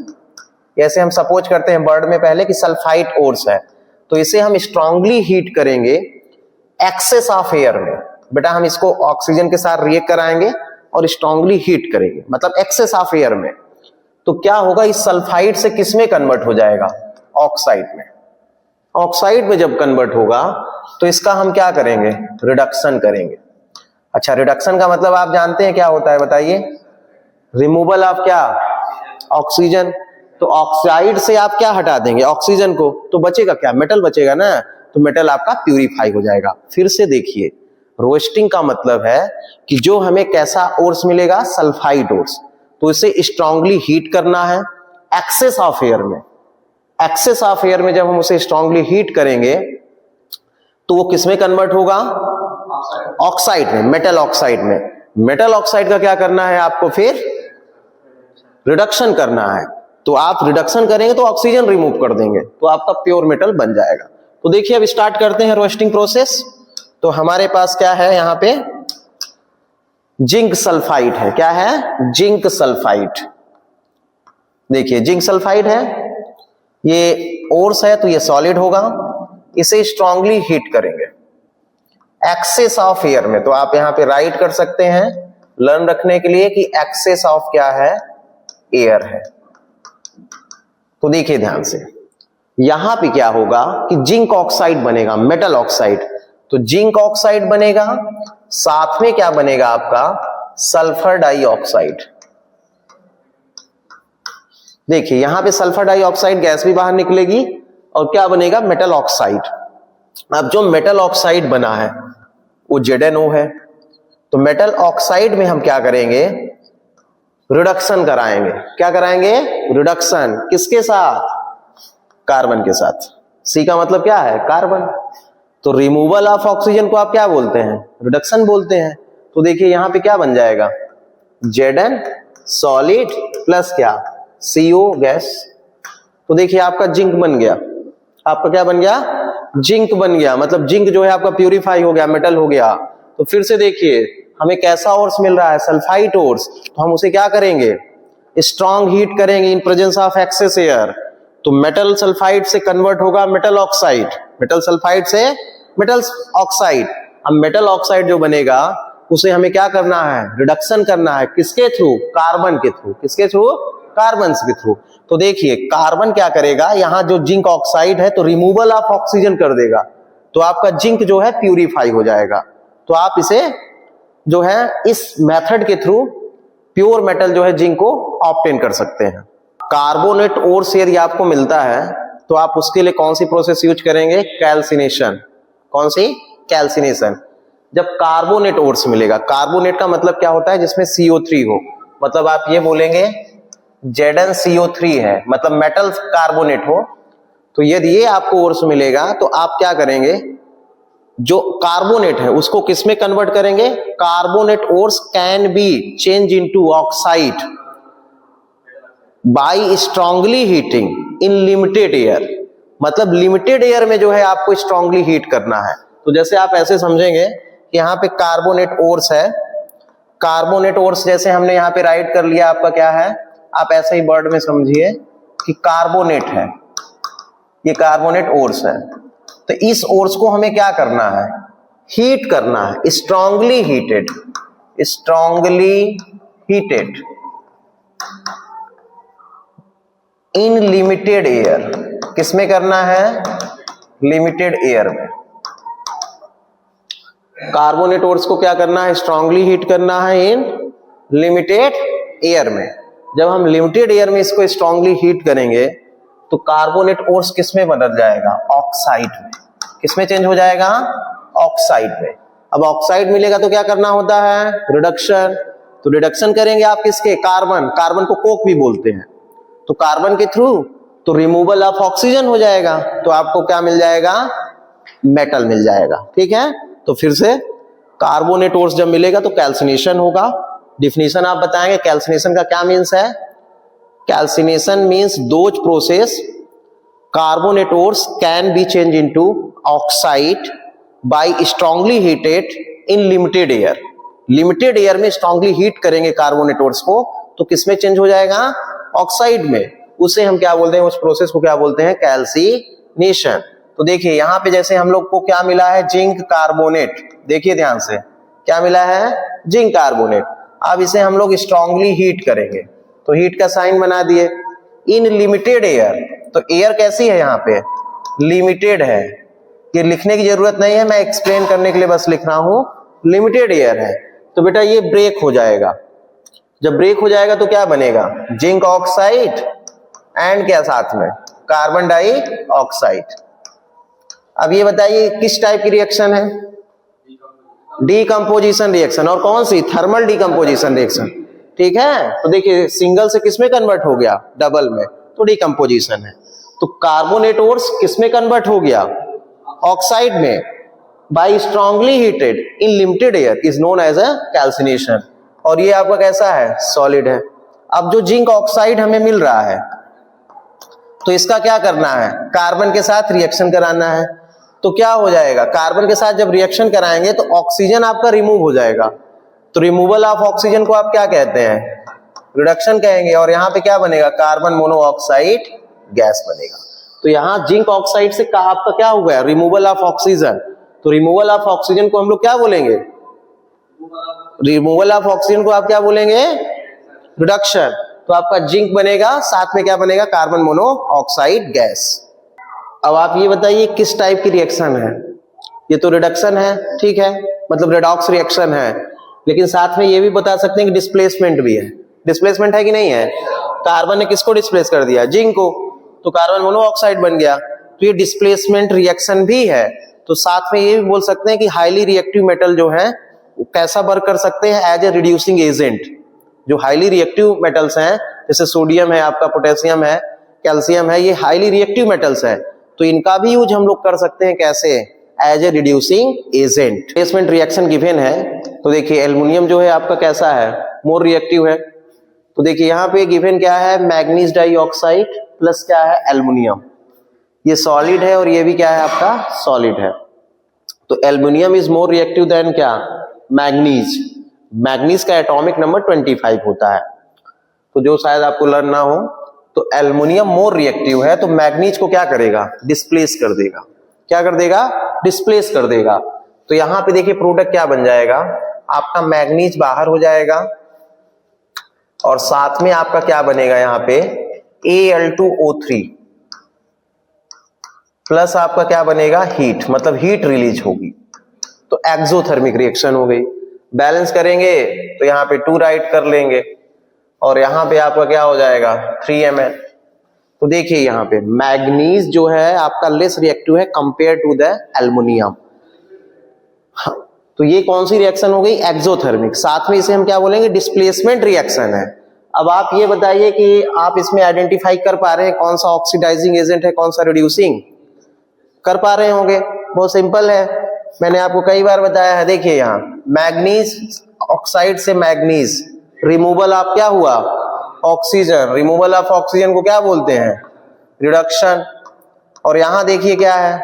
जैसे हम सपोज करते हैं वर्ड में पहले कि सल्फाइड ओर्स है, तो इसे हम स्ट्रांगली हीट करेंगे एक्सेस ऑफ एयर में। बेटा हम इसको ऑक्सीजन के साथ रिएक्ट कराएंगे और स्ट्रांगली हीट करेंगे, मतलब एक्सेस ऑफ एयर में। तो क्या होगा, इस सल्फाइड से किस में कन्वर्ट हो जाएगा, ऑक्साइड में। ऑक्साइड में जब कन्वर्ट होगा तो इसका हम क्या करेंगे, रिडक्शन करेंगे। अच्छा, रिडक्शन का मतलब आप जानते हैं क्या होता है, बताइए, रिमूवल ऑफ क्या, ऑक्सीजन। तो ऑक्साइड से आप क्या हटा देंगे, ऑक्सीजन को, तो बचेगा क्या, मेटल बचेगा ना। तो मेटल आपका प्यूरिफाई हो जाएगा। फिर से देखिए रोस्टिंग का मतलब है कि जो हमें कैसा ओर्स मिलेगा, सल्फाइड ओर्स, तो इसे स्ट्रांगली हीट करना है एक्सेस ऑफ एयर में। एक्सेस ऑफ एयर में जब हम उसे स्ट्रांगली हीट करेंगे तो वो किसमें कन्वर्ट होगा, ऑक्साइड में, मेटल ऑक्साइड में। मेटल ऑक्साइड का क्या करना है आपको, फिर रिडक्शन करना है। तो आप रिडक्शन करेंगे तो ऑक्सीजन रिमूव कर देंगे, तो आपका प्योर मेटल बन जाएगा। तो देखिए अब स्टार्ट करते हैं रोस्टिंग प्रोसेस। तो हमारे पास क्या है, यहां पे जिंक सल्फाइड है। क्या है, जिंक सल्फाइड। देखिए जिंक सल्फाइड है, ये ओर्स है तो ये सॉलिड होगा। इसे स्ट्रांगली हीट करेंगे एक्सेस ऑफ एयर में। तो आप यहां पे राइट कर सकते हैं लर्न रखने के लिए कि एक्सेस ऑफ क्या है, एयर है। तो देखिए ध्यान से, यहां पे क्या होगा कि जिंक ऑक्साइड बनेगा, मेटल ऑक्साइड। तो जिंक ऑक्साइड बनेगा, साथ में क्या बनेगा आपका, सल्फर डाइऑक्साइड। देखिए यहां पे सल्फर डाइऑक्साइड गैस भी बाहर निकलेगी और क्या बनेगा, मेटल ऑक्साइड। अब जो मेटल ऑक्साइड बना है वो ZnO है। तो मेटल ऑक्साइड में हम क्या करेंगे, रिडक्शन कराएंगे। क्या कराएंगे, रिडक्शन। किसके साथ, कार्बन के साथ। सी का मतलब क्या है, कार्बन। तो रिमूवल ऑफ ऑक्सीजन को आप क्या बोलते हैं, रिडक्शन बोलते हैं। तो देखिए यहां पे क्या बन जाएगा, Zn सॉलिड प्लस क्या, CO गैस। तो देखिए आपका जिंक बन गया। आपका क्या बन गया, जिंक बन गया। मतलब जिंक जो है आपका प्यूरिफाई हो गया, मेटल हो गया। तो फिर से देखिए हमें कैसा ओर्स मिल रहा है, सल्फाइड ओर्स। तो हम उसे क्या करेंगे, स्ट्रॉन्ग हीट करेंगे in presence of excess air. तो मेटल सल्फाइड से कन्वर्ट होगा मेटल ऑक्साइड, मेटल सल्फाइड से मेटल ऑक्साइड। अब मेटल ऑक्साइड जो बनेगा उसे हमें क्या करना है, रिडक्शन करना है। किसके थ्रू, कार्बन के थ्रू। किसके थ्रू, कार्बन के थ्रू। तो देखिए कार्बन क्या करेगा, यहां जो जिंक ऑक्साइड है तो रिमूवल ऑफ ऑक्सीजन कर देगा। तो आपका जिंक जो है प्यूरिफाई हो जाएगा। तो आप इसे जो है इस मेथड के थ्रू प्योर मेटल जो है जिंक को ऑब्टेन कर सकते हैं। कार्बोनेट ओर से यदि आपको मिलता है तो आप उसके लिए कौन सी प्रोसेस यूज करेंगे? कैल्सिनेशन। कौन सी? कैल्सिनेशन। जब कार्बोनेट ओर से मिलेगा, कार्बोनेट का मतलब क्या होता है? जिसमें CO3 हो, मतलब आप ये बोलेंगे ZnCO3 है, मतलब मेटल कार्बोनेट हो। तो यदि ये आपको ओर से मिलेगा तो आप क्या करेंगे? जो कार्बोनेट है उसको किस में कन्वर्ट करेंगे? Carbonate ores can be change into oxide by strongly heating in limited air. मतलब लिमिटेड एयर में जो है आपको स्ट्रांगली हीट करना है। तो जैसे आप ऐसे समझेंगे कि यहाँ पे कार्बोनेट ओर्स है, कार्बोनेट ओर्स जैसे हमने यहाँ पे राइट कर लिया, आपका क्या है? आप ऐसे ही वर्ड में समझिए कि कार्बोनेट है, ये कार्बोनेट ओर्स है। तो इस ओर्स को हमें क्या करना है? हीट करना है, strongly heated, strongly heated in limited air. किसमें करना है? लिमिटेड एयर में। कार्बोनेट ओर्स को क्या करना है? स्ट्रांगली हीट करना है इन लिमिटेड एयर में। जब हम लिमिटेड एयर में इसको स्ट्रांगली हीट करेंगे तो कार्बोनेट ओर्स किस में बदल जाएगा? ऑक्साइड में। किस में चेंज हो जाएगा? ऑक्साइड में। अब ऑक्साइड मिलेगा तो क्या करना होता है? रिडक्शन। तो रिडक्शन करेंगे आप किसके? कार्बन। कार्बन को कोक भी बोलते हैं। तो कार्बन के थ्रू तो रिमूवल ऑफ ऑक्सीजन हो जाएगा, तो आपको क्या मिल जाएगा? मेटल मिल जाएगा। ठीक है, तो फिर से कार्बोनेट ओर्स जब मिलेगा तो कैल्सिनेशन होगा। डिफिनीशन आप बताएंगे कैल्सिनेशन का क्या मीन्स है? Calcination means those process carbonate ores can be change into oxide by strongly heated in limited air. Limited air में स्ट्रांगली हीट करेंगे कार्बोनेट ओर्स को तो किसमें चेंज हो जाएगा? ऑक्साइड में। उसे हम क्या बोलते हैं? उस प्रोसेस को क्या बोलते हैं? कैल्सिनेशन। तो देखिए यहां पे जैसे हम लोग को क्या मिला है? Zinc carbonate. देखिए ध्यान से, क्या मिला है? Zinc carbonate. अब इसे हम लोग स्ट्रांगली हीट करेंगे, तो हीट का साइन बना दिए। इन लिमिटेड एयर, तो एयर कैसी है? यहाँ पे लिमिटेड है। ये लिखने की जरूरत नहीं है, मैं एक्सप्लेन करने के लिए बस लिख रहा हूं। लिमिटेड एयर है तो बेटा ये ब्रेक हो जाएगा। जब ब्रेक हो जाएगा तो क्या बनेगा? जिंक ऑक्साइड एंड क्या साथ में? Carbon dioxide. अब ये बताइए किस टाइप की रिएक्शन है? Decomposition reaction. और कौन सी? Thermal decomposition reaction. ठीक है, तो देखिए सिंगल से किसमें कन्वर्ट हो गया? डबल में, तो डीकंपोजिशन है। तो कार्बोनेट ओर्स किसमें कन्वर्ट हो गया? ऑक्साइड में by strongly heated in limited air is known as a calcination. और ये आपका कैसा है? सॉलिड है। अब जो जिंक ऑक्साइड हमें मिल रहा है तो इसका क्या करना है? कार्बन के साथ रिएक्शन कराना है। तो क्या हो जाएगा? कार्बन के साथ जब रिएक्शन कराएंगे तो ऑक्सीजन आपका रिमूव हो जाएगा। तो रिमूवल ऑफ ऑक्सीजन को आप क्या कहते हैं? रिडक्शन कहेंगे। और यहाँ पे क्या बनेगा? कार्बन मोनोऑक्साइड गैस बनेगा। तो यहाँ जिंक ऑक्साइड से आपका क्या हो गया? Removal of oxygen. तो रिमूवल ऑफ ऑक्सीजन को हम लोग क्या बोलेंगे? रिमूवल ऑफ ऑक्सीजन को आप क्या बोलेंगे? रिडक्शन। तो आपका जिंक बनेगा, साथ में क्या बनेगा? Carbon monoxide gas. अब आप ये बताइए किस टाइप की रिएक्शन है? ये तो रिडक्शन है, ठीक है, मतलब रेडॉक्स रिएक्शन है। लेकिन साथ में ये भी बता सकते हैं कि डिस्प्लेसमेंट भी है। डिस्प्लेसमेंट है कि नहीं है? कार्बन ने किसको डिस्प्लेस कर दिया? जिंक को, तो कार्बन मोनोऑक्साइड बन गया। तो ये डिस्प्लेसमेंट रिएक्शन भी है। तो साथ में ये भी बोल सकते हैं कि हाईली रिएक्टिव मेटल जो है वो कैसा वर्क कर सकते हैं? As a reducing agent. जो हाईली रिएक्टिव मेटल्स हैं जैसे सोडियम है, आपका पोटेशियम है, कैल्शियम है, ये हाईली रिएक्टिव मेटल्स है, तो इनका भी यूज हम लोग कर सकते हैं। कैसे? As a reducing agent. Replacement reaction given है, तो देखिए एल्युमिनियम जो है आपका कैसा है? मोर रिएक्टिव है। तो देखिए यहाँ पे गिवन क्या है? मैग्नीज डाइऑक्साइड प्लस क्या है? एल्युमिनियम। ये सॉलिड है और ये भी क्या है? आपका सॉलिड है। तो aluminium is more reactive than क्या? मैग्नीज। मैग्नीज का एटॉमिक नंबर 25 होता है। तो जो शायद आपको लर्न ना हो, तो एल्युमिनियम मोर रिएक्टिव है तो मैग्नीज को क्या करेगा? डिस्प्लेस कर देगा। क्या कर देगा? डिस्प्लेस कर देगा। तो यहां पे देखिए प्रोडक्ट क्या बन जाएगा? आपका मैग्नीज बाहर हो जाएगा और साथ में आपका क्या बनेगा? यहां पे Al2O3 प्लस आपका क्या बनेगा? हीट, मतलब हीट रिलीज होगी। तो एक्सोथर्मिक रिएक्शन हो गई। बैलेंस करेंगे तो यहाँ पे 2 राइट कर लेंगे और यहाँ पे आपका क्या हो जाएगा 3 ml। तो देखिए यहाँ पे मैग्नीज जो है आपका लेस रिएक्टिव है कंपेयर टू द एल्युमिनियम। तो ये कौन सी रिएक्शन हो गई, एक्सोथर्मिक। साथ में इसे हम क्या बोलेंगे, डिस्प्लेसमेंट रिएक्शन है। अब आप ये बताइए कि आप इसमें आइडेंटिफाई कर पा रहे हैं कौन सा ऑक्सीडाइजिंग एजेंट है, कौन सा रिड्यूसिंग, कर पा रहे होंगे। बहुत सिंपल है, मैंने आपको कई बार बताया है। देखिए यहाँ मैग्नीज ऑक्साइड से मैग्नीज रिमूवल आप क्या हुआ, ऑक्सीजन, रिमूवल ऑफ ऑक्सीजन को क्या बोलते हैं, रिडक्शन। और यहां देखिए क्या है,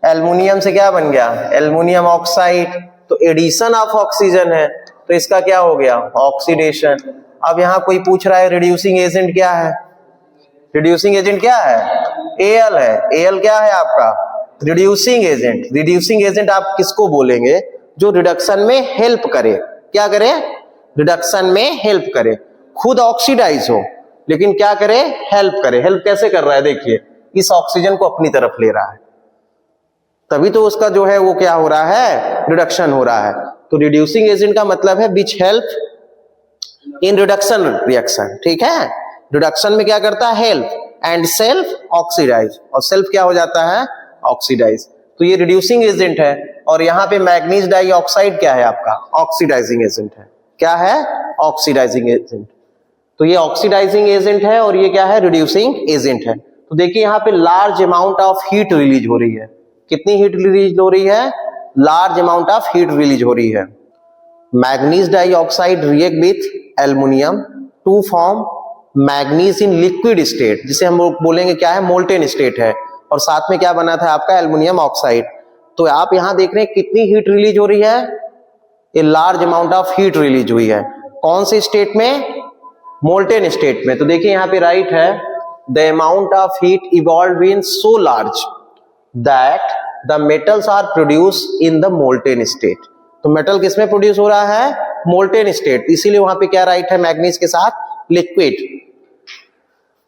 एल्युमिनियम से क्या बन गया, एल्युमिनियम ऑक्साइड, तो एडिशन ऑफ ऑक्सीजन है, तो इसका क्या हो गया, ऑक्सीडेशन। अब यहां कोई पूछ रहा है रिड्यूसिंग एजेंट क्या है, रिड्यूसिंग एजेंट क्या है, एल है। एल क्या है आपका, रिड्यूसिंग एजेंट। रिड्यूसिंग एजेंट आप किसको बोलेंगे, जो रिडक्शन में हेल्प करे, क्या करे, रिडक्शन में हेल्प करे, खुद ऑक्सीडाइज हो लेकिन क्या करे, हेल्प करे। हेल्प कैसे कर रहा है, देखिए इस ऑक्सीजन को अपनी तरफ ले रहा है, तभी तो उसका जो है वो क्या हो रहा है, रिडक्शन हो रहा है। तो रिड्यूसिंग एजेंट का मतलब है which help in reduction reaction, ठीक है। रिडक्शन में क्या करता है, हेल्प, एंड सेल्फ ऑक्सीडाइज, और सेल्फ क्या हो जाता है, ऑक्सीडाइज। तो ये रिड्यूसिंग एजेंट है। और यहाँ पे मैग्नीज डाइऑक्साइड क्या है आपका, ऑक्सीडाइजिंग एजेंट है। क्या है, ऑक्सीडाइजिंग एजेंट। तो ये ऑक्सीडाइजिंग एजेंट है और ये क्या है, रिड्यूसिंग एजेंट है। तो देखिए यहाँ पे large amount of heat release हो रही है। कितनी हीट रिलीज हो रही है, large amount of heat release हो रही है। Manganese dioxide react with aluminium to form manganese in liquid state, जिसे हम बोलेंगे क्या है, मोल्टेन स्टेट है। और साथ में क्या बना था आपका, एल्युमिनियम ऑक्साइड। तो आप यहां देख रहे हैं कितनी हीट रिलीज हो रही है, a large amount of heat release हुई है। कौन से स्टेट में, मोल्टेन स्टेट में। तो देखिए यहां पे राइट है, the amount of heat evolve in so large that the metals are produce in the molten state. तो मेटल किसमें प्रोड्यूस हो रहा है, मोल्टेन स्टेट, इसीलिए वहां पे क्या राइट है, मैग्नीज के साथ liquid.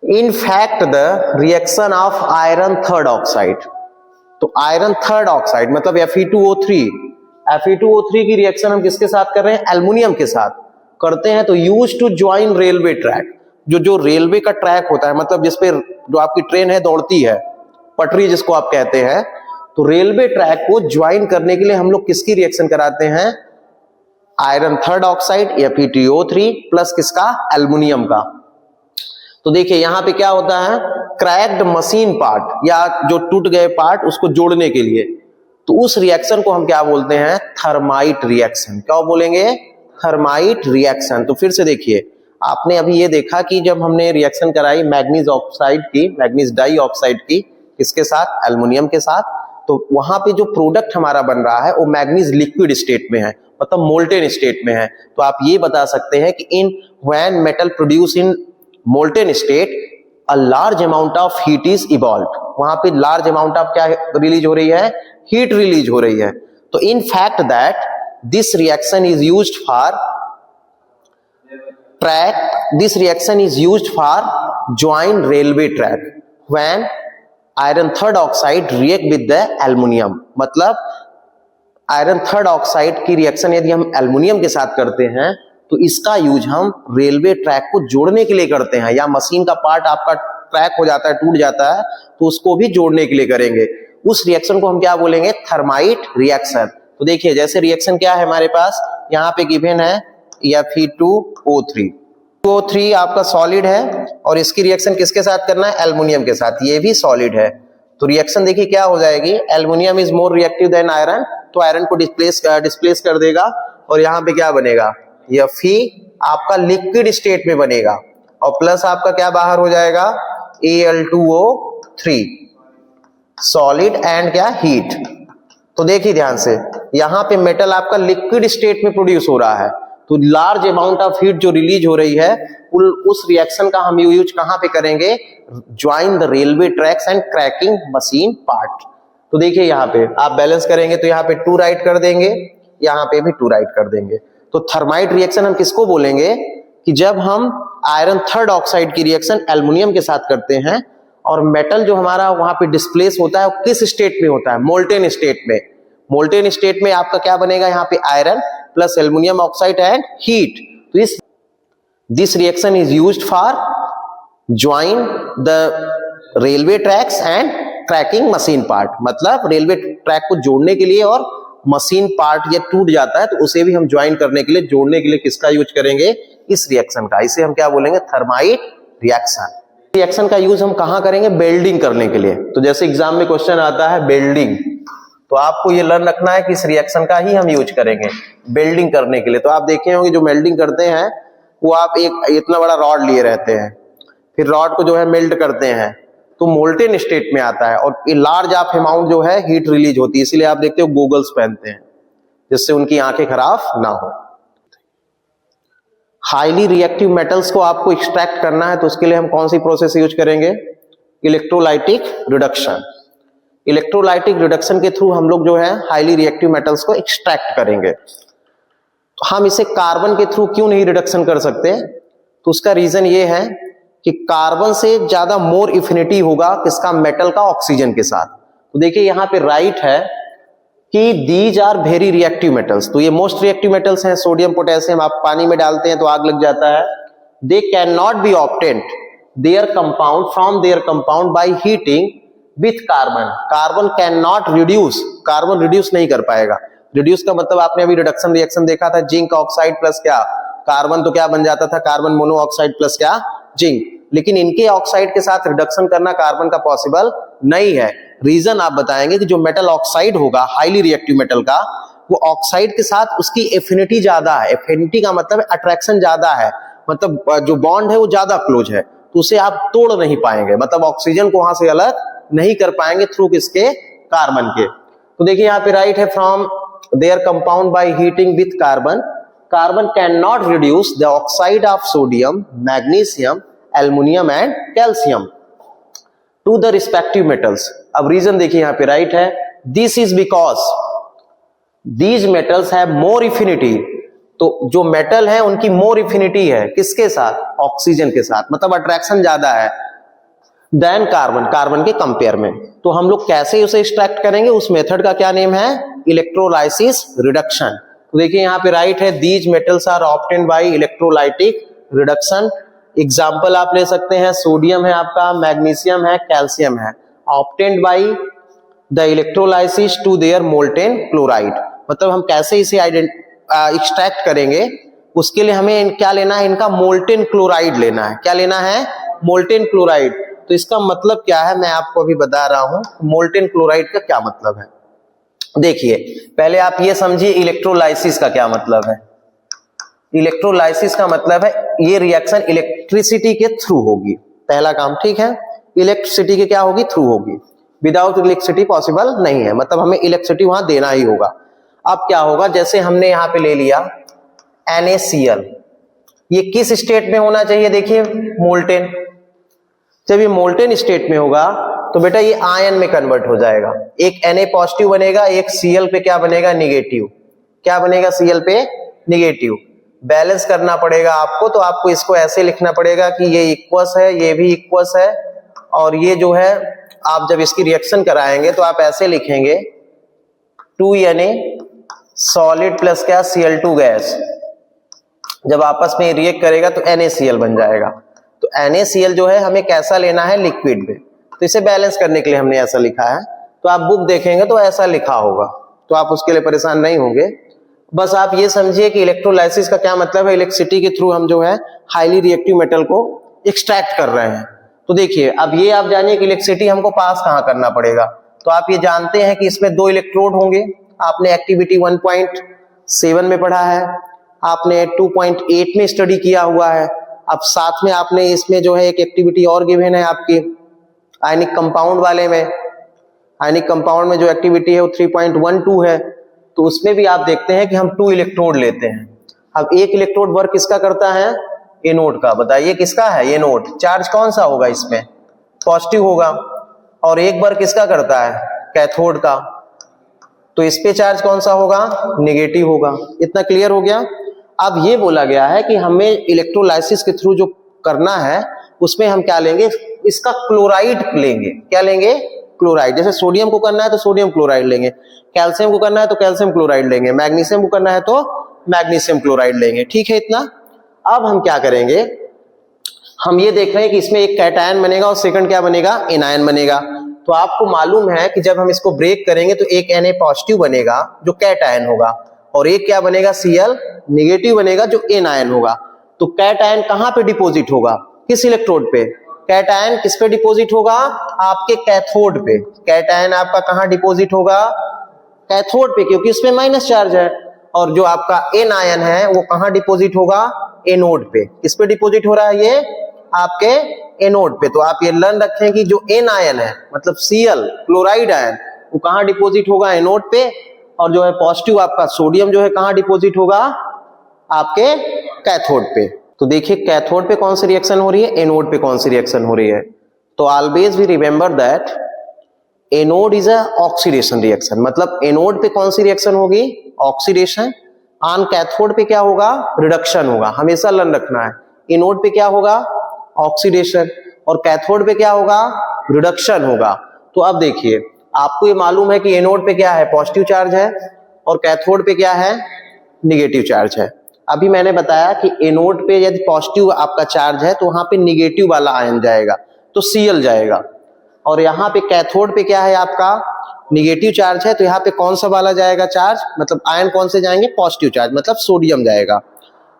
In fact the reaction of iron third oxide, तो आयरन थर्ड ऑक्साइड मतलब Fe2O3, Fe2O3 की रिएक्शन हम किसके साथ कर रहे हैं, एल्युमिनियम के साथ करते हैं। तो use to join railway track, जो रेलवे का ट्रैक होता है, मतलब जिसपे जो आपकी ट्रेन है दौड़ती है, पटरी जिसको आप कहते हैं, तो रेलवे ट्रैक को ज्वाइन करने के लिए हम लोग किसकी रिएक्शन कराते हैं, iron third oxide Fe2O3 plus किसका, एल्युमिनियम का। तो देखिए यहां पे क्या होता है, क्रैक्ड मशीन पार्ट या जो टूट गए पार्ट उसको जोड़ने के लिए, तो उस रिएक्शन को हम क्या बोलते हैं, थर्माइट रिएक्शन। क्या बोलेंगे, थर्माइट रिएक्शन। तो फिर से देखिए, आपने अभी ये देखा कि जब हमने रिएक्शन कराई मैग्नीज ऑक्साइड की, मैग्नीज डाइऑक्साइड की, किसके साथ, एल्युमिनियम के साथ, तो वहां पे जो प्रोडक्ट हमारा बन रहा है वो मैग्नीज लिक्विड स्टेट में है, मतलब मोल्टेन स्टेट में है। तो आप ये बता सकते हैं कि in when metal produce in molten state a large amount of heat is evolve, वहां पे लार्ज अमाउंट ऑफ क्या रिलीज हो रही है, हीट रिलीज हो रही है। तो in fact that this reaction is used for track, this reaction is used for join railway track when iron third oxide react with the aluminium. मतलब आयरन थर्ड ऑक्साइड की रिएक्शन यदि हम एल्युमिनियम के साथ करते हैं तो इसका यूज हम रेलवे ट्रैक को जोड़ने के लिए करते हैं, या मशीन का पार्ट आपका ट्रैक हो जाता है, टूट जाता है, तो उसको भी जोड़ने के लिए करेंगे। उस रिएक्शन को हम क्या बोलेंगे, थर्माइट रिएक्शन। तो देखिए जैसे रिएक्शन क्या है हमारे पास, यहाँ पे गिवन है Fe2O3, O3 आपका सॉलिड है और इसकी रिएक्शन किसके साथ करना है, एल्युमिनियम के साथ, ये भी सॉलिड है। तो रिएक्शन देखिए क्या हो जाएगी, aluminium is more reactive than iron, तो आयरन को डिस्प्लेस कर देगा और यहाँ पे क्या बनेगा, यह Fe आपका लिक्विड स्टेट में बनेगा और प्लस आपका क्या बाहर हो जाएगा, Al2O3 सॉलिड एंड क्या, हीट। तो देखिए ध्यान से, यहां पे मेटल आपका लिक्विड स्टेट में प्रोड्यूस हो रहा है, तो लार्ज अमाउंट ऑफ हीट जो रिलीज हो रही है उस रिएक्शन का हम यूज कहां पे करेंगे, join the railway tracks and cracking machine part. तो देखिए यहाँ पे आप बैलेंस करेंगे तो यहाँ पे 2 राइट कर देंगे, यहाँ पे भी 2 राइट कर देंगे। तो थर्माइट रिएक्शन हम किसको बोलेंगे, कि जब हम आयरन थर्ड ऑक्साइड की रिएक्शन एल्युमिनियम के साथ करते हैं और मेटल जो हमारा वहां पे डिस्प्लेस होता है वो किस स्टेट में होता है, मोल्टेन स्टेट में। मोल्टेन स्टेट में आपका क्या बनेगा, यहाँ पे iron plus aluminium oxide and heat. तो this reaction is used for join the railway tracks and tracking machine part, मतलब रेलवे ट्रैक को जोड़ने के लिए और मशीन पार्ट ये टूट जाता है तो उसे भी हम ज्वाइन करने के लिए, जोड़ने के लिए किसका यूज करेंगे, इस रिएक्शन का। इसे हम क्या बोलेंगे, थर्माइट रिएक्शन। रिएक्शन का यूज हम कहां करेंगे, बेल्डिंग करने के लिए। तो जैसे एग्जाम में क्वेश्चन आता है बेल्डिंग, तो आपको ये लर्न रखना है कि इस रिएक्शन का ही हम यूज करेंगे बेल्डिंग करने के लिए। तो आप देखे होंगे जो मेल्डिंग करते हैं वो आप एक इतना बड़ा रॉड लिए रहते हैं, फिर रॉड को जो है मेल्ट करते हैं तो मोल्टेन स्टेट में आता है और ये लार्ज ऑफ अमाउंट जो है हीट रिलीज होती है। इसीलिए आप देखते हो गोगल्स पहनते हैं जिससे उनकी आंखें खराब ना हो। हाईली रिएक्टिव मेटल्स को आपको एक्सट्रैक्ट करना है तो उसके लिए हम कौन सी प्रोसेस यूज करेंगे, इलेक्ट्रोलाइटिक रिडक्शन। इलेक्ट्रोलाइटिक रिडक्शन के थ्रू हम लोग जो है हाईली रिएक्टिव मेटल्स को एक्सट्रैक्ट करेंगे। तो हम इसे कार्बन के थ्रू क्यों नहीं रिडक्शन कर सकते, तो उसका रीजन ये है कि कार्बन से ज्यादा मोर एफिनिटी होगा किसका, मेटल का ऑक्सीजन के साथ। तो देखिए यहां पे राइट है कि these are very reactive metals, तो ये मोस्ट रिएक्टिव मेटल्स हैं। सोडियम पोटेशियम आप पानी में डालते हैं तो आग लग जाता है। They can not be obtained there compound from their compound by heating with carbon. Carbon can not reduce, carbon reduce नहीं कर पाएगा। रिड्यूस का मतलब आपने अभी रिडक्शन रिएक्शन देखा था, जिंक ऑक्साइड प्लस क्या कार्बन, तो क्या बन जाता था, कार्बन मोनोऑक्साइड प्लस क्या, जिंक। लेकिन इनके ऑक्साइड के साथ रिडक्शन करना कार्बन का पॉसिबल नहीं है। रीजन आप बताएंगे कि जो मेटल ऑक्साइड होगा हाईली रिएक्टिव मेटल का, वो ऑक्साइड के साथ उसकी एफिनिटी ज्यादा है। एफिनिटी का मतलब अट्रैक्शन ज्यादा है, मतलब जो बॉन्ड है वो ज्यादा क्लोज है, तो उसे आप तोड़ नहीं पाएंगे, मतलब ऑक्सीजन को वहां से अलग नहीं कर पाएंगे थ्रू किसके, कार्बन के। तो देखिए यहाँ पे राइट है, from their compound by heating with carbon, carbon can not reduce the oxide of sodium, magnesium, aluminium and calcium to the respective metals. अब रीजन देखिए यहाँ पे राइट है, this is because these metals have more affinity. तो जो मेटल है उनकी मोर एफिनिटी है किसके साथ, ऑक्सीजन के साथ, मतलब अट्रैक्शन ज्यादा है देन कार्बन, कार्बन के कंपेयर में। तो हम लोग कैसे उसे एक्सट्रैक्ट करेंगे, उस मेथड का क्या नेम है, इलेक्ट्रोलाइसिस रिडक्शन। तो देखिए यहाँ पे राइट है, these metals are obtained by electrolytic reduction. Example आप ले सकते हैं, सोडियम है आपका, मैग्नीशियम है, कैल्शियम है, obtained by the electrolysis to their molten chloride. मतलब हम कैसे इसे एक्सट्रैक्ट करेंगे, उसके लिए हमें क्या लेना है, इनका मोल्टेन क्लोराइड लेना है। क्या लेना है, मोल्टेन क्लोराइड। तो इसका मतलब क्या है, मैं आपको अभी बता रहा हूं मोल्टेन क्लोराइड का क्या मतलब है। देखिए पहले आप ये समझिए इलेक्ट्रोलाइसिस का क्या मतलब है। इलेक्ट्रोलाइसिस का मतलब है ये रिएक्शन इलेक्ट्रिसिटी के थ्रू होगी, पहला काम, ठीक है। इलेक्ट्रिसिटी के क्या होगी, थ्रू होगी। विदाउट इलेक्ट्रिसिटी पॉसिबल नहीं है, मतलब हमें इलेक्ट्रिसिटी वहां देना ही होगा। अब क्या होगा, जैसे हमने यहां पे ले लिया NaCl, ये किस स्टेट में होना चाहिए, देखिए मोल्टेन। जब ये मोल्टेन स्टेट में होगा तो बेटा ये आयन में कन्वर्ट हो जाएगा, एक Na पॉजिटिव बनेगा, एक Cl पे क्या बनेगा, निगेटिव। क्या बनेगा, Cl पे निगेटिव। बैलेंस करना पड़ेगा आपको, तो आपको इसको ऐसे लिखना पड़ेगा कि ये इक्वस है, ये भी इक्वस है, और ये जो है आप जब इसकी रिएक्शन कराएंगे तो आप ऐसे लिखेंगे 2Na सॉलिड प्लस क्या, Cl2 गैस। जब आपस में रिएक्ट करेगा तो NaCl बन जाएगा। तो NaCl जो है हमें कैसा लेना है, लिक्विड में। तो इसे बैलेंस करने के लिए हमने ऐसा लिखा है। तो आप बुक देखेंगे तो ऐसा लिखा होगा, तो आप उसके लिए परेशान नहीं होंगे। बस आप ये समझिए कि इलेक्ट्रोलाइसिस का क्या मतलब है, इलेक्ट्रिसिटी के थ्रू हम जो है हाईली रिएक्टिव मेटल को एक्सट्रैक्ट कर रहे हैं। तो देखिए अब ये आप जानिए कि इलेक्ट्रिसिटी हमको पास कहां करना पड़ेगा। तो आप ये जानते हैं कि इसमें 2 इलेक्ट्रोड होंगे, आपने एक्टिविटी 1.7 में पढ़ा है, आपने 2.8 में स्टडी किया हुआ है। अब साथ में आपने इसमें जो है एक एक्टिविटी और गिवन है आपकी आयनिक कंपाउंड वाले में। आयनिक कंपाउंड में जो एक्टिविटी है वो 3.12 है, तो उसमें भी आप देखते हैं कि हम 2 इलेक्ट्रोड लेते हैं। अब एक इलेक्ट्रोड वर्क किसका करता है, एनोड का। बताइए किसका है, एनोड। चार्ज कौन सा होगा इसमें, पॉजिटिव होगा। और एक वर्क किसका करता है, कैथोड का। तो इस पे चार्ज कौन सा होगा, नेगेटिव होगा। इतना क्लियर हो गया। अब ये बोला गया है कि हमें इलेक्ट्रोलाइसिस के थ्रू जो करना है उसमें हम क्या लेंगे, इसका क्लोराइड लेंगे। क्या लेंगे, क्लोराइड। जैसे सोडियम को करना है तो सोडियम क्लोराइड लेंगे, कैल्शियम को करना है तो कैल्शियम क्लोराइड लेंगे, मैग्नीशियम को करना है तो मैग्नीशियम क्लोराइड लेंगे। ठीक है इतना। अब हम क्या करेंगे, हम ये देख रहे हैं कि इसमें एक कैटायन बनेगा और सेकंड क्या बनेगा, एनायन बनेगा। तो आपको मालूम है कि जब हम इसको ब्रेक करेंगे तो एक Na पॉजिटिव बनेगा जो कैटायन होगा, और एक क्या बनेगा, Cl नेगेटिव बनेगा जो एनायन होगा। तो कैटायन कहां पे डिपॉजिट होगा, किस इलेक्ट्रोड पे, कैटायन किस पे डिपॉजिट होगा, आपके कैथोड पे। कैटायन आपका कहां डिपॉजिट होगा, कैथोड पे, क्योंकि इसमें माइनस चार्ज है। और जो आपका एनायन है वो कहां डिपॉजिट होगा, एनोड पे। किस पे डिपॉजिट हो रहा है, ये आपके एनोड पे। तो आप ये लर्न रखें कि जो एनायन है मतलब Cl क्लोराइड आयन वो कहां डिपॉजिट होगा, एनोड पे। और जो है पॉजिटिव आपका सोडियम जो है कहां डिपॉजिट होगा, आपके कैथोड पे। तो देखिए कैथोड पे कौन सी रिएक्शन हो रही है, एनोड पे कौन सी रिएक्शन हो रही है। तो always we remember that anode is a oxidation reaction, मतलब एनोड पे कौन सी रिएक्शन होगी, ऑक्सीडेशन। ऑन कैथोड पे क्या होगा, रिडक्शन होगा। हमेशा लर्न रखना है, एनोड पे क्या होगा, ऑक्सीडेशन, और कैथोड पे क्या होगा, रिडक्शन होगा। तो अब देखिए आपको ये मालूम है कि एनोड पे क्या है, पॉजिटिव चार्ज है, और कैथोड पे क्या है, निगेटिव चार्ज है। अभी मैंने बताया कि एनोड पे यदि पॉजिटिव आपका चार्ज है तो वहां पे निगेटिव वाला आयन जाएगा तो Cl जाएगा, और यहाँ पे कैथोड पे क्या है आपका, निगेटिव चार्ज है, तो यहाँ पे कौन सा वाला जाएगा चार्ज, मतलब आयन कौन से जाएंगे, पॉजिटिव चार्ज, मतलब सोडियम जाएगा।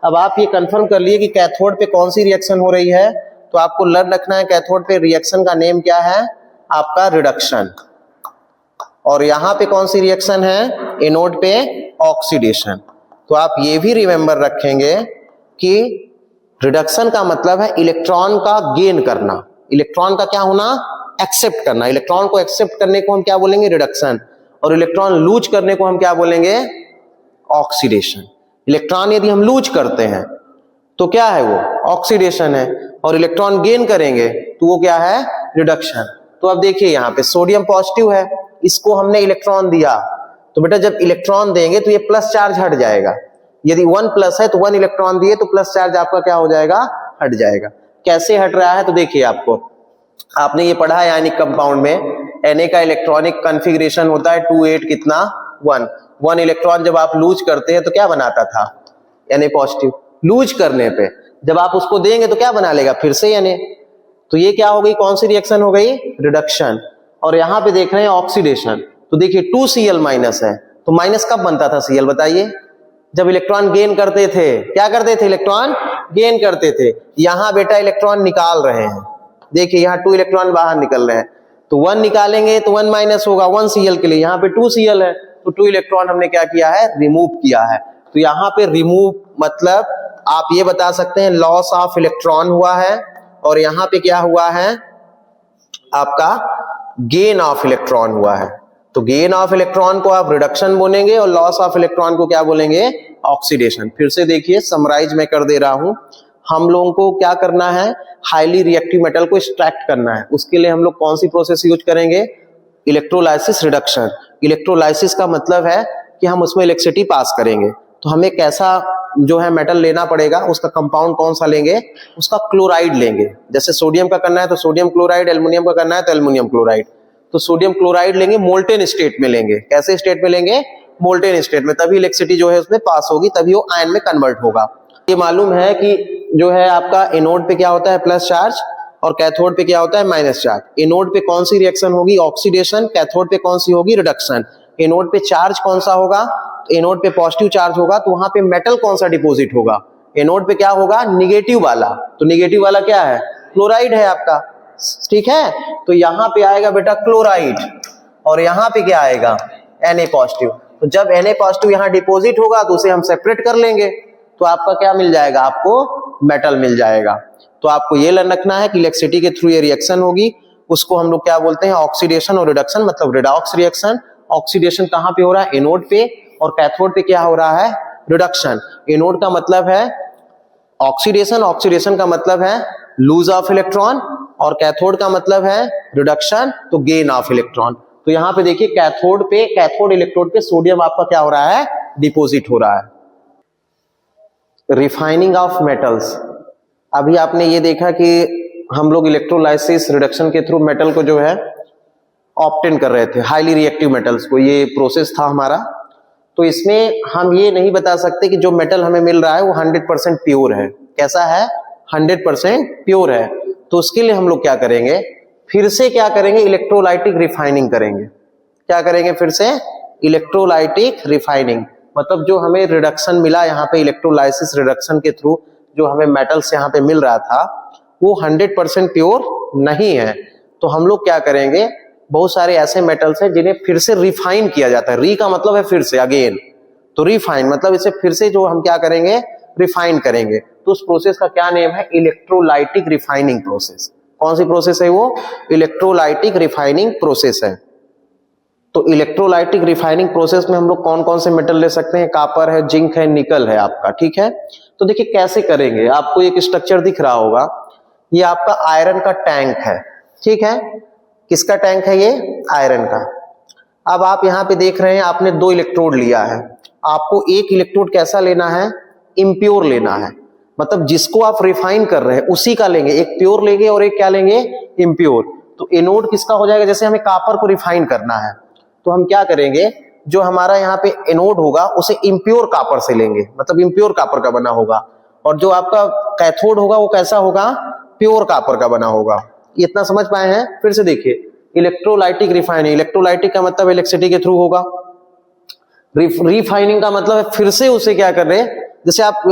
अब आप ये कंफर्म कर लिए कि कैथोड पे कौन सी रिएक्शन हो रही है, तो आपको लर्न रखना है कैथोड पे रिएक्शन का नेम क्या है, आपका रिडक्शन। और यहाँ पे कौन सी रिएक्शन है, एनोड पे ऑक्सीडेशन। तो आप ये भी रिमेंबर रखेंगे कि रिडक्शन का मतलब है इलेक्ट्रॉन का गेन करना, इलेक्ट्रॉन का क्या होना, एक्सेप्ट करना। इलेक्ट्रॉन को एक्सेप्ट करने को हम क्या बोलेंगे, रिडक्शन, और इलेक्ट्रॉन लूज करने को हम क्या बोलेंगे, ऑक्सीडेशन। इलेक्ट्रॉन यदि हम लूज करते हैं तो क्या है वो, ऑक्सीडेशन है, और इलेक्ट्रॉन गेन करेंगे तो वो क्या है, रिडक्शन। तो अब देखिए यहाँ पे सोडियम पॉजिटिव है, इसको हमने इलेक्ट्रॉन दिया, तो बेटा जब इलेक्ट्रॉन देंगे तो ये प्लस चार्ज हट जाएगा। यदि 1 प्लस है तो 1 इलेक्ट्रॉन दिए तो प्लस चार्ज आपका क्या हो जाएगा, हट जाएगा। कैसे हट रहा है, तो देखिए आपको, आपने ये पढ़ा है आयनिक कंपाउंड में Na का इलेक्ट्रॉनिक कॉन्फ़िगरेशन होता है 2 8 कितना 1 इलेक्ट्रॉन जब आप लूज करते हैं तो क्या बनाता था, Na पॉजिटिव। लूज करने पे जब आप उसको देंगे तो क्या बना लेगा, फिर से Na। तो ये क्या हो गई, कौन सी रिएक्शन हो गई, रिडक्शन। और यहाँ पे देख रहे हैं ऑक्सीडेशन, तो देखिए 2Cl माइनस है, तो माइनस कब बनता था Cl बताइए, जब इलेक्ट्रॉन गेन करते थे। क्या करते थे, इलेक्ट्रॉन गेन करते थे। यहां बेटा इलेक्ट्रॉन निकाल रहे हैं, देखिए यहाँ 2 इलेक्ट्रॉन बाहर निकल रहे हैं, तो 1 निकालेंगे तो 1 माइनस होगा 1Cl के लिए, यहाँ पे 2Cl है, तो 2 इलेक्ट्रॉन हमने क्या किया है, रिमूव किया है। तो यहाँ पे रिमूव मतलब आप ये बता सकते हैं लॉस ऑफ इलेक्ट्रॉन हुआ है, और यहाँ पे क्या हुआ है, आपका गेन ऑफ इलेक्ट्रॉन हुआ है। तो गेन ऑफ इलेक्ट्रॉन को आप रिडक्शन बोलेंगे और लॉस ऑफ इलेक्ट्रॉन को क्या बोलेंगे, ऑक्सीडेशन। फिर से देखिए समराइज मैं कर दे रहा हूं, हम लोगों को क्या करना है, हाईली रिएक्टिव मेटल को एक्सट्रैक्ट करना है। उसके लिए हम लोग कौन सी प्रोसेस यूज करेंगे, इलेक्ट्रोलाइसिस रिडक्शन। इलेक्ट्रोलाइसिस का मतलब है कि हम उसमें इलेक्ट्रिसिटी पास करेंगे। तो हमें कैसा जो है मेटल लेना पड़ेगा, उसका कंपाउंड कौन सा लेंगे, उसका क्लोराइड लेंगे। जैसे सोडियम का करना है तो सोडियम क्लोराइड, एल्युमिनियम का करना है तो एल्युमिनियम क्लोराइड। तो सोडियम क्लोराइड लेंगे, मोल्टेन स्टेट में लेंगे। कैसे स्टेट में लेंगे, मोल्टेन स्टेट में, तभी इलेक्ट्रिसिटी जो है उसमें पास होगी, तभी वो आयन में कन्वर्ट होगा। ये मालूम है कि जो है आपका एनोड पे क्या होता है, प्लस चार्ज, और कैथोड पे क्या होता है, माइनस चार्ज। एनोड पे कौन सी रिएक्शन होगी, ऑक्सीडेशन। कैथोड पे कौन सी होगी, रिडक्शन। एनोड पे चार्ज कौन सा होगा, एनोड पे पॉजिटिव चार्ज होगा, तो वहां पे मेटल कौन सा डिपॉजिट होगा, एनोड पे क्या होगा, निगेटिव वाला। तो निगेटिव वाला क्या है, क्लोराइड है आपका, ठीक है। तो यहां पे आएगा बेटा क्लोराइड, और यहां पे क्या आएगा, Na पॉजिटिव। तो जब Na पॉजिटिव यहां डिपॉजिट होगा तो उसे हम सेपरेट कर लेंगे, तो आपका क्या मिल जाएगा, आपको मेटल मिल जाएगा। तो आपको ये लर्न रखना है कि इलेक्ट्रिसिटी के थ्रू ये रिएक्शन होगी, उसको हम लोग क्या बोलते हैं, ऑक्सीडेशन और रिडक्शन, मतलब रिडॉक्स रिएक्शन। ऑक्सीडेशन कहां पे हो रहा है, एनोड पे, और कैथोड पे क्या हो रहा है, रिडक्शन। एनोड का मतलब है ऑक्सीडेशन, ऑक्सीडेशन का मतलब है लूज ऑफ इलेक्ट्रॉन, और कैथोड का मतलब है रिडक्शन, तो गेन ऑफ इलेक्ट्रॉन। तो यहां पे देखिए कैथोड पे, कैथोड इलेक्ट्रोड पे सोडियम आपका क्या हो रहा है, डिपॉजिट हो रहा है। रिफाइनिंग ऑफ मेटल्स, अभी आपने ये देखा कि हम लोग इलेक्ट्रोलाइसिस रिडक्शन के थ्रू मेटल को जो है ऑब्टेन कर रहे थे, हाईली रिएक्टिव मेटल्स को, ये प्रोसेस था हमारा। तो इसमें हम ये नहीं बता सकते कि जो मेटल हमें मिल रहा है वो 100% प्योर है। कैसा है? 100% प्योर है। तो उसके लिए हम लोग क्या करेंगे, फिर से क्या करेंगे, इलेक्ट्रोलाइटिक रिफाइनिंग करेंगे। क्या करेंगे? फिर से इलेक्ट्रोलाइटिक रिफाइनिंग, मतलब जो हमें रिडक्शन मिला यहाँ पे इलेक्ट्रोलाइसिस रिडक्शन के थ्रू जो हमें मेटल्स यहाँ पे मिल रहा था वो 100% प्योर नहीं है। तो हम लोग क्या करेंगे, बहुत सारे ऐसे मेटल्स हैं जिन्हें फिर से रिफाइन किया जाता है। री का मतलब है फिर से, अगेन। तो रिफाइन मतलब इसे फिर से जो हम क्या करेंगे, रिफाइन करेंगे। तो उस प्रोसेस का क्या नेम है? Electrolytic refining process. कौन सी प्रोसेस है वो? इलेक्ट्रोलाइटिक रिफाइनिंग प्रोसेस है। तो इलेक्ट्रोलाइटिक रिफाइनिंग प्रोसेस में हम लोग कौन कौन से मेटल ले सकते हैं? कॉपर है, जिंक है, निकल है आपका, ठीक है। तो देखिए कैसे करेंगे, आपको एक स्ट्रक्चर दिख रहा होगा, ये आपका आयरन का टैंक है, ठीक है। किसका टैंक है? ये आयरन का। अब आप यहाँ पे देख रहे हैं, आपने 2 इलेक्ट्रोड लिया है। आपको एक इलेक्ट्रोड कैसा लेना है? इम्प्योर लेना है, मतलब जिसको आप रिफाइन कर रहे हैं उसी का लेंगे। एक प्योर लेंगे और एक क्या लेंगे? इम्प्योर। तो एनोड किसका हो जाएगा? जैसे हमें कॉपर को रिफाइन करना है तो हम क्या करेंगे, जो हमारा यहाँ पे एनोड होगा उसे इम्प्योर कॉपर से लेंगे, मतलब इम्प्योर कॉपर का बना होगा। और जो आपका कैथोड होगा वो कैसा होगा? प्योर कॉपर का बना होगा। इतना समझ पाए हैं? फिर से देखिए, इलेक्ट्रोलाइटिक रिफाइनिंग, इलेक्ट्रोलाइटिक का मतलब इलेक्ट्रिसिटी के थ्रू होगा। रिफाइनिंग का मतलब है फिर से उसे क्या कर रहे हैं, जैसे आप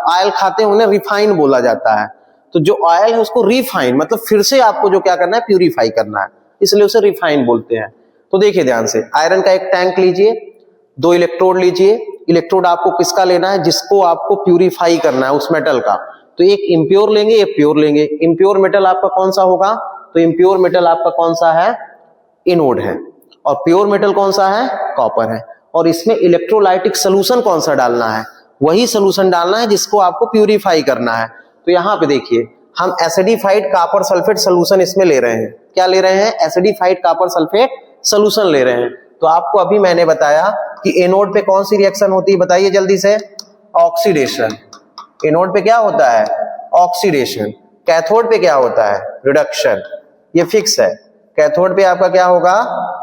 ऑयल खाते हैं उन्हें रिफाइन बोला जाता है। तो जो ऑयल है उसको रिफाइन मतलब फिर से आपको जो क्या करना है, प्यूरिफाई करना है, इसलिए उसे रिफाइन बोलते हैं। तो देखिए ध्यान से, आयरन का एक टैंक लीजिए, 2 इलेक्ट्रोड लीजिए। इलेक्ट्रोड आपको किसका लेना है? जिसको आपको प्यूरिफाई करना है उस मेटल का। तो एक इम्प्योर लेंगे, एक प्योर लेंगे। इम्प्योर मेटल आपका कौन सा होगा? तो इम्प्योर मेटल आपका कौन सा है? एनोड है। और प्योर मेटल कौन सा है? कॉपर है। और इसमें इलेक्ट्रोलाइटिक सोल्यूशन कौन सा डालना है? वही सोल्यूशन डालना है जिसको आपको प्यूरिफाई करना है। तो यहाँ पे देखिए, हम एसिडिफाइड कॉपर सल्फेट सोल्यूशन इसमें ले रहे हैं। क्या ले रहे हैं? एसिडिफाइड कॉपर सल्फेट सोल्यूशन ले रहे हैं। तो आपको अभी मैंने बताया कि एनोड पे कौन सी रिएक्शन होती है, बताइए जल्दी से। ऑक्सीडेशन। एनोड पे क्या होता है? ऑक्सीडेशन। कैथोड पे क्या होता है? रिडक्शन। ये फिक्स है। कैथोड पे आपका क्या होगा?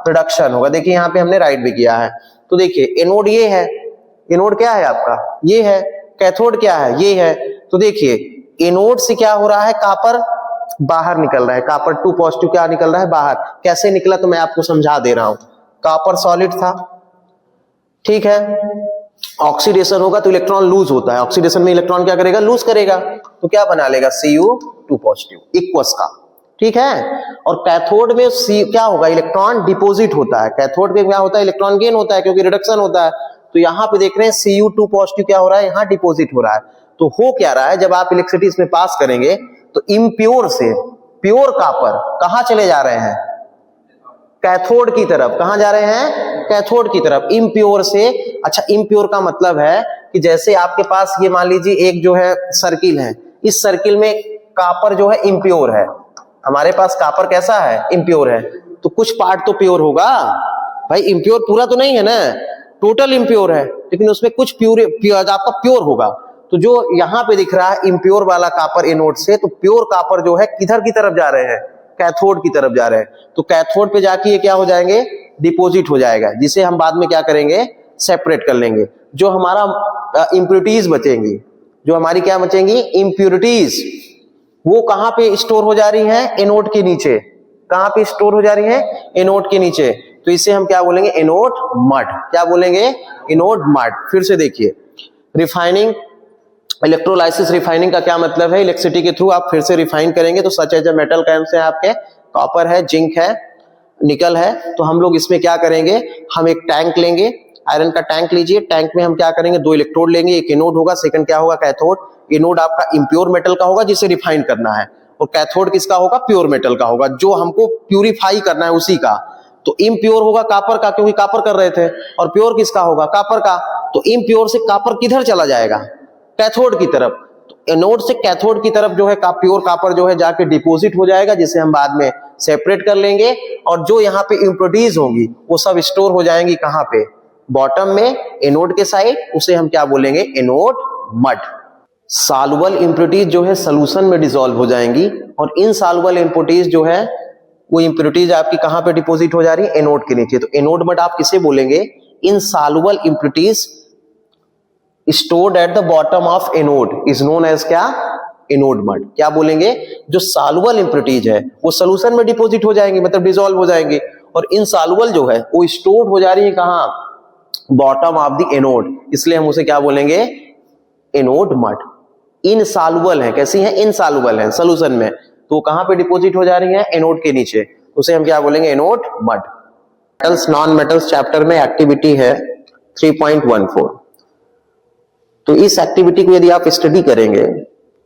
रिडक्शन होगा। देखिए यहाँ पे हमने राइट भी किया है। तो देखिए एनोड ये है, एनोड क्या है आपका? ये है। कैथोड क्या है? ये है। तो देखिए एनोड से क्या हो रहा है? कॉपर बाहर निकल रहा है। कॉपर 2 पॉजिटिव क्या निकल रहा है? बाहर। कैसे निकला तो मैं आपको समझा दे रहा हूं। कॉपर सॉलिड था, ठीक है। ऑक्सीडेशन होगा तो इलेक्ट्रॉन लूज होता है। ऑक्सीडेशन में इलेक्ट्रॉन क्या करेगा? लूज करेगा। तो क्या बना लेगा? Cu2 पॉजिटिव इक्वस का, ठीक है। और कैथोड में क्या होगा? इलेक्ट्रॉन डिपोजिट होता है। कैथोड में क्या होता है? इलेक्ट्रॉन गेन होता है क्योंकि रिडक्शन होता है। तो यहाँ पे देख रहे हैं Cu2 पॉजिटिव क्या हो रहा है? यहाँ डिपोजिट हो रहा है। तो हो क्या रहा है, जब आप इलेक्ट्रिसिटी इसमें पास करेंगे तो इम्प्योर से प्योर कॉपर कहां चले जा रहे हैं? कैथोड की तरफ। कहां जा रहे हैं? कैथोड की तरफ। इम्प्योर से, अच्छा इम्प्योर का मतलब है कि जैसे आपके पास ये मान लीजिए एक जो है सर्किल है, इस सर्किल में कॉपर जो है इम्प्योर है। हमारे पास कॉपर कैसा है? इम्प्योर है। तो कुछ पार्ट तो प्योर होगा भाई, इम्प्योर पूरा तो नहीं है ना, टोटल इम्प्योर है, लेकिन उसमें कुछ प्योर आपका प्योर होगा। तो जो यहां पे दिख रहा है इम्प्योर वाला कॉपर एनोड से, तो प्योर कॉपर जो है किधर की तरफ जा रहे हैं? कैथोड की तरफ जा रहे हैं। तो कैथोड पे जाके ये क्या हो जाएंगे? डिपोजिट हो जाएगा, जिसे हम बाद में क्या करेंगे? सेपरेट कर लेंगे। जो हमारा इम्प्योरिटीज बचेंगी, जो हमारी क्या बचेंगी? इम्प्योरिटीज, वो कहां पे स्टोर हो जा रही है? एनोड के नीचे। कहां पे स्टोर हो जा रही है? एनोड के नीचे। तो इसे हम क्या बोलेंगे? Anode mud. क्या बोलेंगे? Anode mud. फिर से देखिए, रिफाइनिंग, इलेक्ट्रोलाइसिस रिफाइनिंग का क्या मतलब है? इलेक्ट्रिसिटी के थ्रू आप फिर से रिफाइन करेंगे। तो सच है, जब मेटल का से आपके कॉपर है, जिंक है, निकल है, तो हम लोग इसमें क्या करेंगे? हम एक टैंक लेंगे, आयरन का टैंक लीजिए। टैंक में हम क्या करेंगे? 2 इलेक्ट्रोड लेंगे, एक एनोड होगा, सेकंड क्या होगा? कैथोड। एनोड आपका इम्प्योर मेटल का होगा जिसे रिफाइन करना है, और कैथोड किसका होगा? प्योर मेटल का होगा, जो हमको प्यूरिफाई करना है उसी का। तो इम्प्योर होगा कॉपर का, क्योंकि कॉपर कर रहे थे, और प्योर किसका होगा? कॉपर का। तो इम्प्योर से कॉपर किधर चला जाएगा? कैथोड की तरफ। तो एनोड से कैथोड की तरफ जो है प्योर कॉपर जो है जाके डिपोजिट हो जाएगा, जिसे हम बाद में सेपरेट कर लेंगे। और जो यहाँ पे इम्प्योरिटीज होंगी वो सब स्टोर हो जाएंगी कहां पे? बॉटम में, एनोड के साइड। उसे हम क्या बोलेंगे? Anode mud. सॉल्युबल इम्प्योरिटीज जो है सोल्यूशन में डिसॉल्व हो जाएंगी, और इनसॉल्युबल इम्प्योरिटीज जो है वो इम्प्योरिटीज आपकी कहां पे डिपोजिट हो जा रही है? एनोड के नीचे। तो एनोड मड आप किसे बोलेंगे? insoluble impurities stored at the bottom of anode is known as क्या, एनोड मड। क्या बोलेंगे, जो सॉल्युबल इंप्योरिटीज है वो सोल्यूशन में डिपॉजिट हो जाएंगे, मतलब डिसॉल्व हो जाएंगे, और इनसॉल्युबल जो है वो स्टोर्ड हो जा रही है कहां, बॉटम ऑफ द एनोड, इसलिए हम उसे क्या बोलेंगे, एनोड मड। इनसॉल्युबल है, कैसी है, इनसॉल्युबल है सोल्यूशन में, तो कहां पे डिपॉजिट हो जा रही है, एनोड के नीचे, उसे हम क्या बोलेंगे, anode mud. Metals non metals chapter में एक्टिविटी है 3.14। तो इस एक्टिविटी को यदि आप स्टडी करेंगे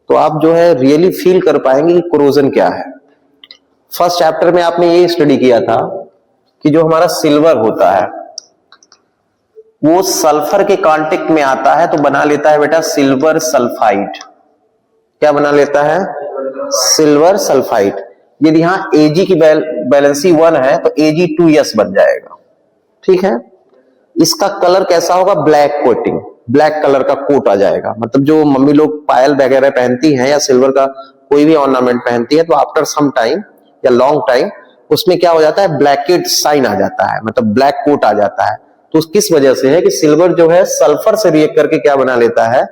तो आप जो है रियली फील कर पाएंगे कि कोरोजन क्या है। फर्स्ट चैप्टर में आपने ये स्टडी किया था कि जो हमारा सिल्वर होता है वो सल्फर के कांटेक्ट में आता है तो बना लेता है बेटा सिल्वर सल्फाइड। क्या बना लेता है, सिल्वर सल्फाइड। यदि यहां Ag की बैलेंसी 1 है तो Ag2s बन जाएगा, ठीक है। इसका कलर कैसा होगा, ब्लैक कोटिंग, ब्लैक कलर का कोट आ जाएगा, मतलब जो मम्मी लोग पायल वगैरह पहनती हैं या सिल्वर का कोई भी ऑर्नामेंट पहनती है तो आफ्टर सम टाइम या लॉन्ग टाइम उसमें क्या हो जाता है, ब्लैकेट साइन आ जाता है, मतलब ब्लैक कोट आ जाता है। तो किस वजह से है कि सिल्वर जो है सल्फर से रिएक्ट करके क्या बना लेता है,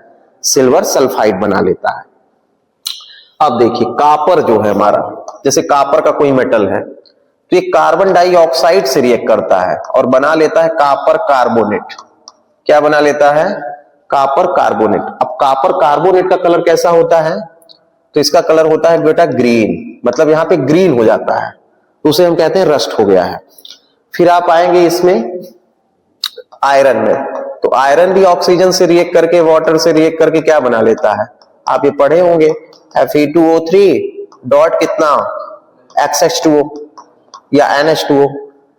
सिल्वर सल्फाइड बना लेता है। अब देखिए कॉपर जो है हमारा, जैसे कॉपर का कोई मेटल है तो ये कार्बन डाइऑक्साइड से रिएक्ट करता है और बना लेता है कॉपर कार्बोनेट। क्या बना लेता है, कॉपर कार्बोनेट। अब कॉपर कार्बोनेट का कलर कैसा होता है, तो इसका कलर होता है बेटा ग्रीन, मतलब यहां पे ग्रीन हो जाता है, तो उसे हम कहते हैं रस्ट हो गया है। फिर आप आएंगे इसमें आयरन में, तो आयरन भी ऑक्सीजन से रिएक्ट करके, वाटर से रिएक्ट करके क्या बना लेता है, आप ये पढ़े होंगे, Fe2O3 डॉट कितना XH2O या NH2O,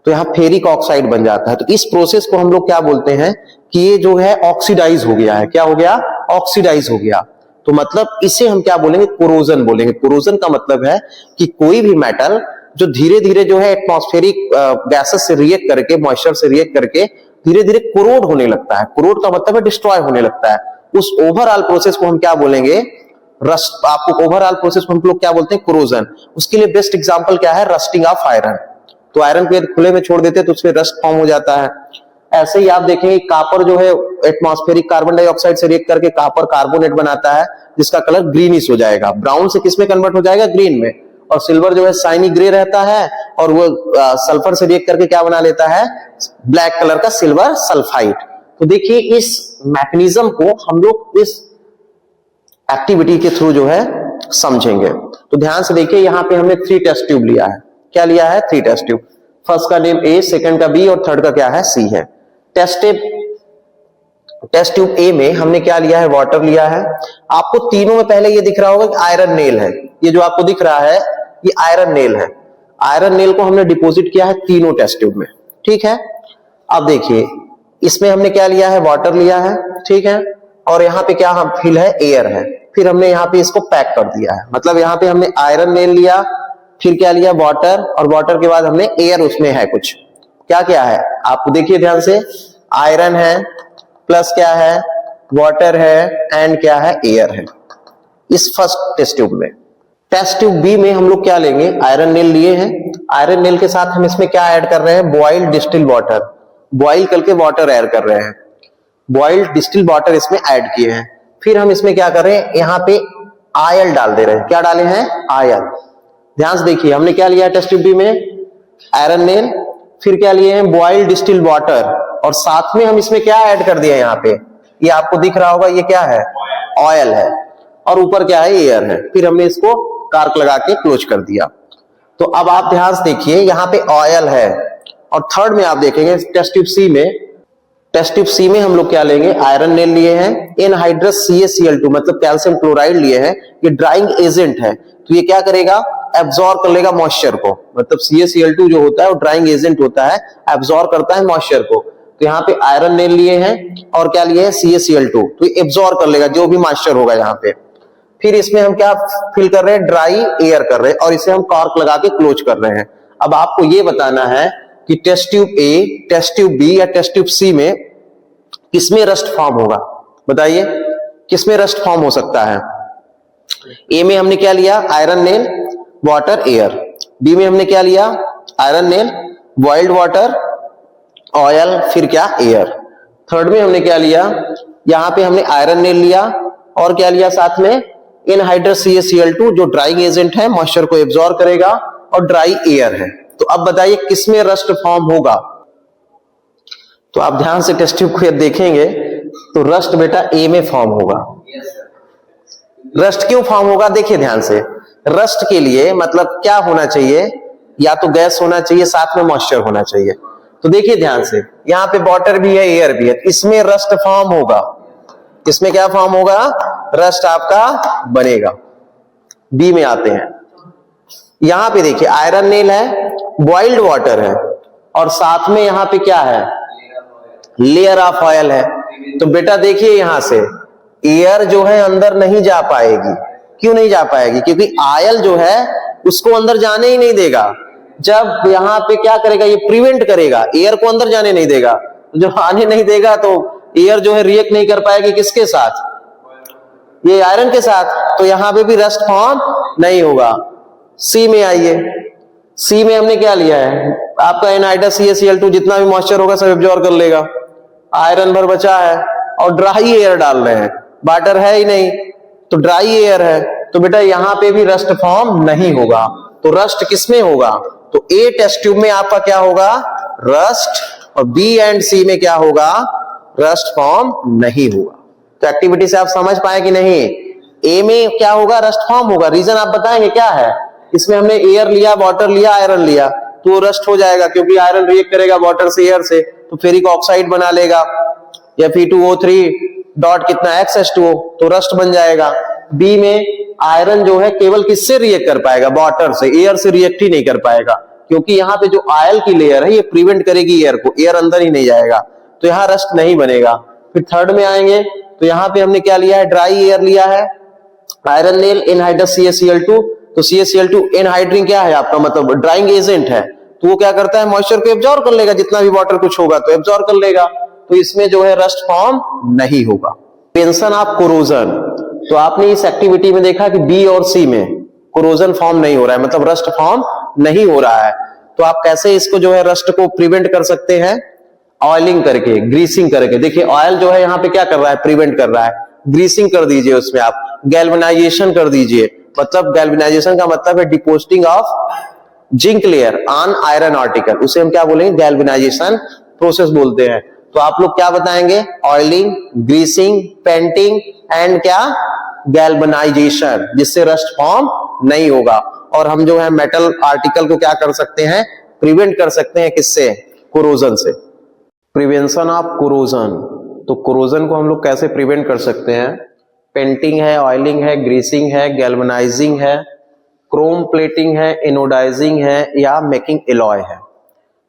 तो यहां फेरिक ऑक्साइड बन जाता है। तो इस प्रोसेस को हम लोग क्या बोलते हैं कि ये जो है ऑक्सीडाइज हो गया है। क्या हो गया, ऑक्सीडाइज हो गया। तो मतलब इसे हम क्या बोलेंगे, कोरोजन बोलेंगे। कोरोजन का मतलब है कि कोई भी मेटल जो धीरे धीरे जो है एटमॉस्फेरिक गैसेस से रिएक्ट करके, मॉइस्चर से रिएक्ट करके धीरे धीरे कोरोड होने लगता है। कोरोड का मतलब है डिस्ट्रॉय होने लगता है। उस ओवरऑल प्रोसेस को हम क्या बोलेंगे, रस्ट। आपको ओवरऑल प्रोसेस को हम लोग क्या बोलते हैं, कोरोजन। उसके लिए बेस्ट एग्जांपल क्या है, रस्टिंग ऑफ आयरन। तो आयरन को खुले में छोड़ देते तो उसमें रस्ट फॉर्म हो जाता है। ऐसे ही आप देखेंगे कॉपर जो है एटमॉस्फेरिक कार्बन डाइऑक्साइड से रिएक्ट करके कॉपर कार्बोनेट बनाता है, जिसका कलर ग्रीनिश हो जाएगा, ब्राउन से किस में कन्वर्ट हो जाएगा, ग्रीन में। और सिल्वर जो है शाइनी ग्रे रहता है और वो सल्फर से रिएक्ट करके क्या बना लेता है, ब्लैक कलर का सिल्वर सल्फाइड। तो देखिए इस मैकेनिज्म को हम लोग इस एक्टिविटी के थ्रू जो है समझेंगे। तो ध्यान से देखिए, यहां पे हमने 3 टेस्ट ट्यूब लिया है। क्या लिया है, 3 टेस्ट ट्यूब। फर्स्ट का नेम A, सेकंड का B और थर्ड का क्या है, C है। टेस्ट ट्यूब A में हमने क्या लिया है, वाटर लिया है। आपको तीनों में पहले ये दिख रहा होगा कि आयरन नेल है। ये जो आपको दिख रहा है ये आयरन नेल है। आयरन नेल को हमने डिपॉजिट किया है तीनों टेस्ट ट्यूब में, ठीक है। अब देखिए इसमें हमने क्या लिया है, वाटर लिया है, ठीक है। और यहाँ पे क्या हम फिल है, एयर है। फिर हमने यहाँ पे इसको पैक कर दिया है, मतलब यहाँ पे हमने आयरन नेल लिया, फिर क्या लिया, वाटर, और वाटर के बाद हमने एयर, उसमें है कुछ, क्या क्या है आप देखिए ध्यान से, आयरन है प्लस क्या है, वाटर है एंड क्या है, एयर है इस फर्स्ट टेस्ट ट्यूब में। टेस्ट ट्यूब बी में हम लोग क्या लेंगे, आयरन नेल लिए हैं। आयरन नेल के साथ हम इसमें क्या ऐड कर रहे हैं, बॉइल्ड डिस्टिल वाटर, बॉइल करके वाटर ऐड कर रहे हैं, बॉइल्ड डिस्टिल वाटर इसमें ऐड किए हैं। फिर हम इसमें क्या कर रहे हैं, यहाँ पे आयल डाल दे रहे हैं। क्या डाले हैं, आयल। ध्यान से देखिए हमने क्या लिया है टेस्ट ट्यूब बी में, आयरन नेल, फिर क्या लिए हैं, बॉइल्ड डिस्टिल वाटर, और साथ में हम इसमें क्या ऐड कर दिया यहाँ पे, ये आपको दिख रहा होगा, ये क्या है, ऑयल है, और ऊपर क्या है, एयर है। फिर हमने इसको कार्क लगा के क्लोज कर दिया। तो अब आप ध्यान से देखिए यहाँ पे ऑयल है, और थर्ड में आप देखेंगे टेस्ट ट्यूब सी में, टेस्ट ट्यूब सी में हम लोग क्या लेंगे, आयरन नेल लिए हैं, एनहाइड्रस CaCl2 मतलब कैल्शियम क्लोराइड लिए हैं। ये ड्राइंग एजेंट है, तो ये क्या करेगा, एब्जॉर्ब कर लेगा मॉइस्चर को, मतलब CaCl2 जो होता है वो ड्राइंग एजेंट होता है, एब्जॉर्ब करता है मॉइस्चर को। तो यहाँ पे आयरन नेल लिए हैं और क्या लिए हैं, CaCl2, तो ये एब्जॉर्ब कर लेगा जो भी मॉइस्चर होगा यहाँ पे। फिर इसमें हम क्या फिल कर रहे हैं, ड्राई एयर कर रहे हैं, और इसे हम कॉर्क लगा के क्लोज कर रहे हैं। अब आपको ये बताना है कि test tube A, test tube B या टेस्ट ट्यूब सी में किसमें रस्ट फॉर्म होगा, बताइए किसमें रस्ट फॉर्म हो सकता है। ए में हमने क्या लिया, iron nail, water, air. B में हमने क्या लिया, iron nail, boiled water, oil, फिर क्या, एयर। थर्ड में हमने क्या लिया, यहां पे हमने आयरन नेल लिया और क्या लिया साथ में, एनहाइड्रस CaCl2 जो ड्राइंग एजेंट है, मॉइस्चर को एब्जॉर्ब करेगा, और ड्राई एयर है। तो अब बताइए किसमें रस्ट फॉर्म होगा। तो आप ध्यान से टेस्ट ट्यूब को देखेंगे तो रस्ट बेटा ए में फॉर्म होगा। रस्ट क्यों फॉर्म होगा, देखिए ध्यान से। रस्ट के लिए मतलब क्या होना चाहिए, या तो गैस होना चाहिए, साथ में मॉइस्चर होना चाहिए। तो देखिए ध्यान से, यहाँ पे वाटर भी है, एयर भी है, इसमें रस्ट फॉर्म होगा। इसमें क्या फॉर्म होगा, रस्ट आपका बनेगा। बी में आते हैं, यहां पे देखिए आयरन नेल है, बॉइल्ड वाटर है, और साथ में यहां पे क्या है, लेयर ऑफ ऑयल है। तो बेटा देखिए यहां से एयर जो है अंदर नहीं जा पाएगी। क्यों नहीं जा पाएगी, क्योंकि ऑयल जो है उसको अंदर जाने ही नहीं देगा। जब यहां पे क्या करेगा, ये प्रिवेंट करेगा, एयर को अंदर जाने नहीं देगा। जब आने नहीं देगा तो एयर जो है रिएक्ट नहीं कर पाएगी किसके साथ, ये आयरन के साथ। तो यहां पे भी रस्ट फॉर्म नहीं होगा। सी में आइए, सी में हमने क्या लिया है, आपका एनहाइड्रस CaCl2 जितना भी मॉइस्चर होगा सब एब्जॉर्ब कर लेगा, आयरन भर बचा है, और ड्राई एयर डाल रहे हैं, वाटर है ही नहीं, तो ड्राई एयर है। तो बेटा यहां पे भी रस्ट फॉर्म नहीं होगा। तो रस्ट किसमें होगा, तो ए टेस्ट ट्यूब में आपका क्या होगा, रस्ट, और बी एंड सी में क्या होगा, रस्ट फॉर्म नहीं होगा। तो एक्टिविटी से आप समझ पाए कि नहीं, ए में क्या होगा, रस्ट फॉर्म होगा। रीजन आप बताएंगे क्या है, इसमें हमने एयर लिया, वाटर लिया, आयरन लिया, तो रस्ट हो जाएगा, क्योंकि आयरन रिएक्ट करेगा वाटर से, एयर से, तो फेरिक ऑक्साइड बना लेगा, या Fe2O3 डॉट कितना XH2O, तो रस्ट बन जाएगा। बी में आयरन जो है केवल किससे रिएक्ट कर पाएगा, वाटर से, एयर से रिएक्ट ही नहीं कर पाएगा, क्योंकि यहाँ पे जो ऑयल की लेयर है ये प्रिवेंट करेगी एयर को, एयर अंदर ही नहीं जाएगा, तो यहाँ रस्ट नहीं बनेगा। फिर थर्ड में आएंगे तो यहाँ पे हमने क्या लिया है, ड्राई एयर लिया है, आयरन नेल, एनहाइड्रस CaCl2। तो CaCl2 एनहाइड्रिंग क्या है आपका, मतलब ड्राइंग एजेंट है, तो वो क्या करता है, मॉइस्चर को एब्जॉर्ब कर लेगा, जितना भी वाटर कुछ होगा तो एब्जॉर्ब कर लेगा। तो इसमें जो है रस्ट फॉर्म नहीं होगा। प्रिवेंशन ऑफ कोरोजन, तो आपने इस एक्टिविटी में देखा कि बी और सी में कोरोजन फॉर्म नहीं हो रहा है, मतलब रस्ट फॉर्म नहीं हो रहा है। तो आप कैसे इसको जो है रस्ट को प्रिवेंट कर सकते हैं, ऑयलिंग करके, ग्रीसिंग करके। देखिए ऑयल जो है यहाँ पे क्या कर रहा है, प्रिवेंट कर रहा है, ग्रीसिंग कर दीजिए उसमें आप, गैल्वेनाइजेशन कर दीजिए। मतलब गैल्वेनाइजेशन का मतलब है depositing of zinc layer on iron article, उसे हम क्या बोलेंगे, गैल्वेनाइजेशन प्रोसेस बोलते हैं। तो आप लोग क्या बताएंगे, ऑयलिंग, ग्रीसिंग, पेंटिंग एंड क्या, गैल्वेनाइजेशन, जिससे रस्ट फॉर्म नहीं होगा। और हम जो है मेटल आर्टिकल को क्या कर सकते हैं, प्रिवेंट कर सकते हैं, किससे, कोरोजन से। प्रिवेंशन ऑफ कोरोजन, तो कोरोजन को हम लोग कैसे प्रिवेंट कर सकते हैं, पेंटिंग है, ऑयलिंग है, ग्रीसिंग है, गैल्वेनाइजिंग है, क्रोम प्लेटिंग है, एनोडाइजिंग है, या मेकिंग एलॉय है।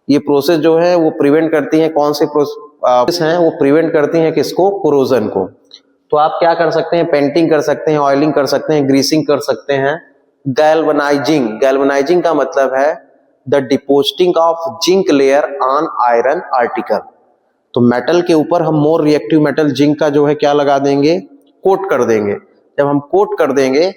ये प्रोसेस जो है वो प्रिवेंट करती है, कौन से प्रोसेस हैं वो प्रिवेंट करती हैं किसको, कोरोजन को। तो आप क्या कर सकते हैं, पेंटिंग कर सकते हैं, ऑयलिंग कर सकते हैं, ग्रीसिंग कर सकते हैं। गैल्वेनाइजिंग, गैल्वेनाइजिंग का मतलब है the depositing of zinc layer on iron article. तो मेटल के ऊपर हम मोर रिएक्टिव मेटल जिंक का जो है क्या लगा देंगे, कोट कर देंगे। जब हम कोट कर देंगे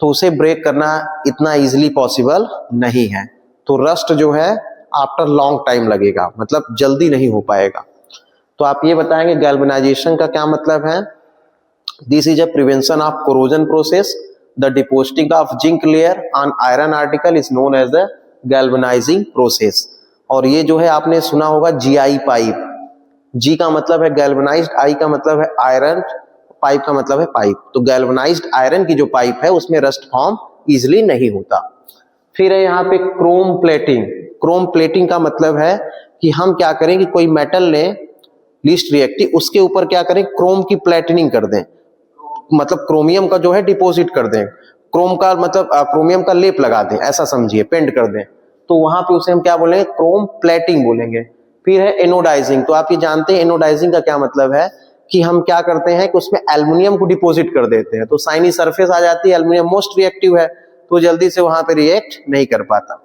तो उसे ब्रेक करना इतना इजीली पॉसिबल नहीं है, तो रस्ट जो है आफ्टर लॉन्ग टाइम लगेगा, मतलब जल्दी नहीं हो पाएगा। तो आप ये बताएंगे गैल्वेनाइजेशन का क्या मतलब है, this is a prevention of corrosion process, the depositing of zinc layer on iron article is known as the galvanising process. और ये जो है आपने सुना होगा GI पाइप, G का मतलब है गैल्वेनाइज्ड, I का मतलब है आयरन, पाइप का मतलब है पाइप। तो गैल्वेनाइज्ड आयरन की जो पाइप है उसमें रस्ट फॉर्म इजिली नहीं होता। फिर है यहाँ पे क्रोम प्लेटिंग। क्रोम प्लेटिंग का मतलब है कि हम क्या करें कि कोई मेटल लें लीस्ट रिएक्टिव, उसके ऊपर क्या करें, क्रोम की प्लेटिनिंग कर दें, मतलब क्रोमियम का जो है डिपॉजिट कर दें, क्रोम का मतलब क्रोमियम का लेप लगा दें, ऐसा समझिए, पेंट कर दें, तो वहां पे उसे हम क्या बोलेंगे, क्रोम प्लेटिंग बोलेंगे। फिर है एनोडाइजिंग, तो आप ये जानते हैं एनोडाइजिंग का क्या मतलब है, कि हम क्या करते हैं कि उसमें एल्युमिनियम को डिपॉजिट कर देते हैं, तो साइनी सरफेस आ जाती है, एल्युमिनियम मोस्ट रिएक्टिव है, तो जल्दी से वहां पे रिएक्ट नहीं कर पाता।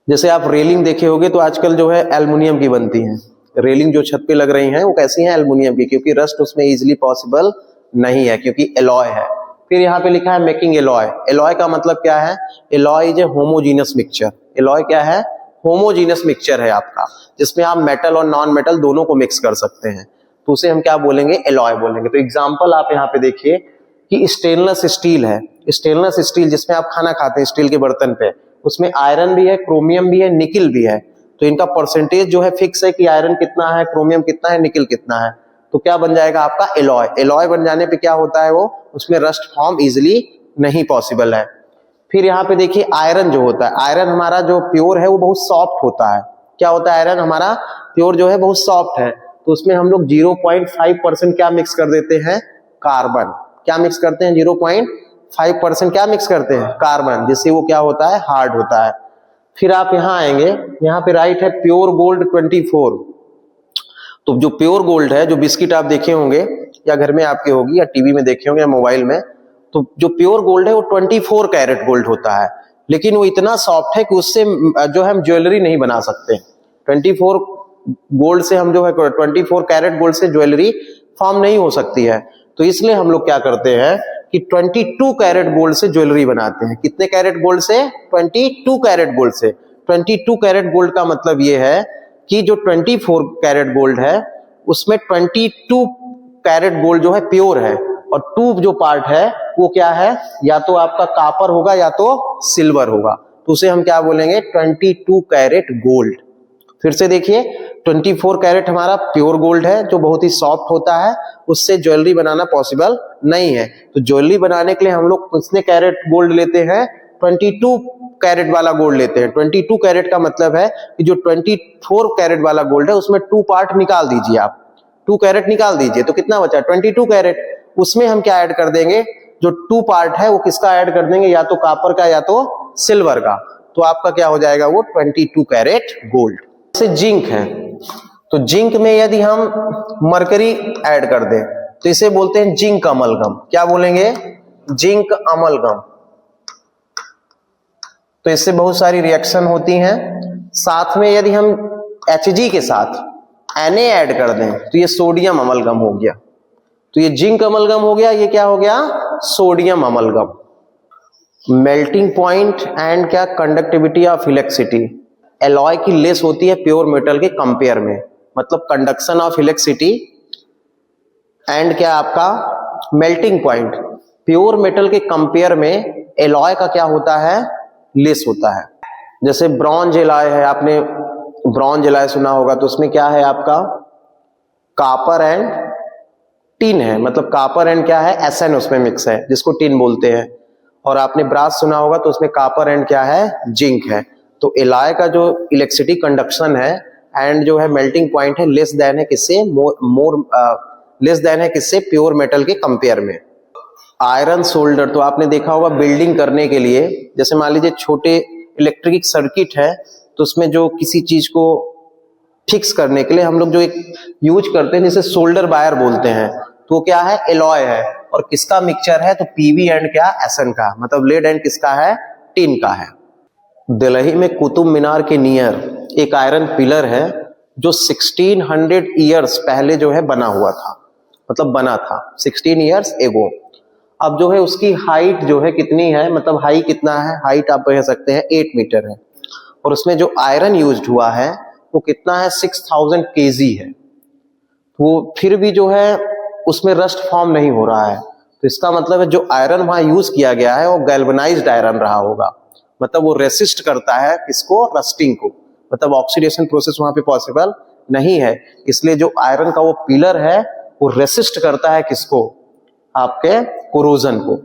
जैसे आप रेलिंग देखे होंगे तो आजकल जो है एल्युमिनियम की बनती है, रेलिंग जो छत पे लग रही हैं वो कैसी हैं, एल्युमिनियम की, क्योंकि रस्ट उसमें इजीली पॉसिबल नहीं है, क्योंकि एलॉय है। फिर यहाँ पे लिखा है मेकिंग एलॉय। एलॉय का मतलब क्या है, alloy is a homogeneous mixture. Alloy क्या है, होमोजीनियस मिक्सचर है आपका, जिसमें आप मेटल और नॉन मेटल दोनों को मिक्स कर सकते हैं, तो उसे हम क्या बोलेंगे, एलॉय बोलेंगे। तो एग्जांपल आप यहाँ पे देखिए कि स्टेनलेस स्टील है, स्टेनलेस स्टील जिसमें आप खाना खाते हैं स्टील के बर्तन पे, उसमें आयरन भी है, क्रोमियम भी है, निकिल भी है। तो इनका परसेंटेज जो है फिक्स है कि आयरन कितना है, क्रोमियम कितना है, निकिल कितना है। तो क्या बन जाएगा आपका एलॉय। एलॉय बन जाने पे क्या होता है, वो उसमें रस्ट फॉर्म इजिली नहीं पॉसिबल है। फिर यहाँ पे देखिए आयरन जो होता है, आयरन हमारा जो प्योर है वो बहुत सॉफ्ट होता है। क्या होता है, आयरन हमारा प्योर जो है बहुत सॉफ्ट है, तो उसमें हम लोग 0.5% क्या मिक्स कर देते हैं, कार्बन। क्या मिक्स करते हैं, 0.5% क्या मिक्स करते हैं, कार्बन, जिससे वो क्या होता है, हार्ड होता है। फिर आप यहाँ आएंगे, यहाँ पे राइट है प्योर गोल्ड 24। तो जो प्योर गोल्ड है, जो बिस्किट आप देखे होंगे या घर में आपके होगी या टीवी में देखे होंगे या मोबाइल में, तो जो प्योर गोल्ड है वो 24 कैरेट गोल्ड होता है, लेकिन वो इतना सॉफ्ट है कि उससे जो है हम ज्वेलरी नहीं बना सकते। 24 गोल्ड से हम जो है 24 कैरेट गोल्ड से ज्वेलरी फॉर्म नहीं हो सकती है। तो इसलिए हम लोग क्या करते हैं कि 22 कैरेट गोल्ड से ज्वेलरी बनाते हैं। कितने कैरेट गोल्ड से, 22 कैरेट गोल्ड से। 22 कैरेट गोल्ड का मतलब ये है कि जो 24 कैरेट गोल्ड है उसमें 22 कैरेट गोल्ड जो है प्योर है, और 2 जो पार्ट है वो क्या है, या तो आपका कॉपर होगा या तो सिल्वर होगा, तो उसे हम क्या बोलेंगे, 22 कैरेट गोल्ड। फिर से देखिए 24 कैरेट हमारा प्योर गोल्ड है जो बहुत ही सॉफ्ट होता है, उससे ज्वेलरी बनाना पॉसिबल नहीं है। तो ज्वेलरी बनाने के लिए हम लोग कितने कैरेट गोल्ड लेते हैं, 22 कैरेट वाला गोल्ड लेते हैं। 22 कैरेट का मतलब है कि जो 24 कैरेट वाला गोल्ड है उसमें 2 पार्ट निकाल दीजिए, आप 2 कैरेट निकाल दीजिए, तो कितना बचा, 22 कैरेट। उसमें हम क्या ऐड कर देंगे, जो 2 पार्ट है वो किसका ऐड कर देंगे, या तो कॉपर का या तो सिल्वर का, तो आपका क्या हो जाएगा, वो 22 कैरेट गोल्ड। जैसे जिंक है, तो जिंक में यदि हम मरकरी ऐड कर दें तो इसे बोलते हैं जिंक अमलगम। क्या बोलेंगे, जिंक अमलगम। तो इससे बहुत सारी रिएक्शन होती हैं। साथ में यदि हम Hg के साथ Na ऐड कर दें तो ये सोडियम अमलगम हो गया। तो ये जिंक अमलगम हो गया, ये क्या हो गया, sodium amalgam. Melting point and क्या, कंडक्टिविटी ऑफ इलेक्ट्रिसिटी। एलॉय की लेस होती है प्योर मेटल के कंपेयर में, मतलब कंडक्शन ऑफ इलेक्ट्रिसिटी एंड क्या आपका मेल्टिंग पॉइंट, प्योर मेटल के कंपेयर में एलॉय का क्या होता है, लेस होता है। जैसे ब्रॉन्ज एलॉय है, आपने ब्रॉन्ज एलॉय सुना होगा, तो उसमें क्या है आपका कॉपर एंड टिन है, मतलब कॉपर एंड क्या है, Sn उसमें मिक्स है जिसको टिन बोलते हैं। और आपने ब्रास सुना होगा तो उसमें कॉपर एंड क्या है, जिंक है। तो एलॉय का जो इलेक्ट्रिसिटी कंडक्शन है एंड जो है मेल्टिंग पॉइंट है, लेस देन है किससे, लेस देन है किससे, प्योर मेटल के कंपेयर में। आयरन सोल्डर, तो आपने देखा होगा बिल्डिंग करने के लिए, जैसे मान लीजिए छोटे इलेक्ट्रिक सर्किट है, तो उसमें जो किसी चीज को फिक्स करने के लिए हम लोग जो एक यूज करते हैं जिसे सोल्डर वायर बोलते हैं, तो क्या है, एलॉय है। और किसका मिक्सचर है, तो पीवी एंड क्या, Sn का, मतलब लेड एंड किसका है, टिन का है। दिल्ली में कुतुब मीनार के नियर एक आयरन पिलर है जो 1600 ईयर्स पहले जो है बना हुआ था, मतलब बना था 16 ईयर्स एगो। अब जो है उसकी हाइट जो है कितनी है, मतलब हाई कितना है, हाइट आप कह सकते हैं 8 मीटर है, और उसमें जो आयरन यूज्ड हुआ है वो कितना है, 6000 kg है। वो फिर भी जो है उसमें रस्ट फॉर्म नहीं हो रहा है, तो इसका मतलब है जो आयरन वहां यूज किया गया है वो गैल्वेनाइज्ड आयरन रहा होगा, मतलब वो रेसिस्ट करता है किसको, रस्टिंग को, मतलब ऑक्सीडेशन प्रोसेस वहां पे पॉसिबल नहीं है। इसलिए जो आयरन का वो पिलर है वो रेसिस्ट करता है किसको, आपके कोरोजन को।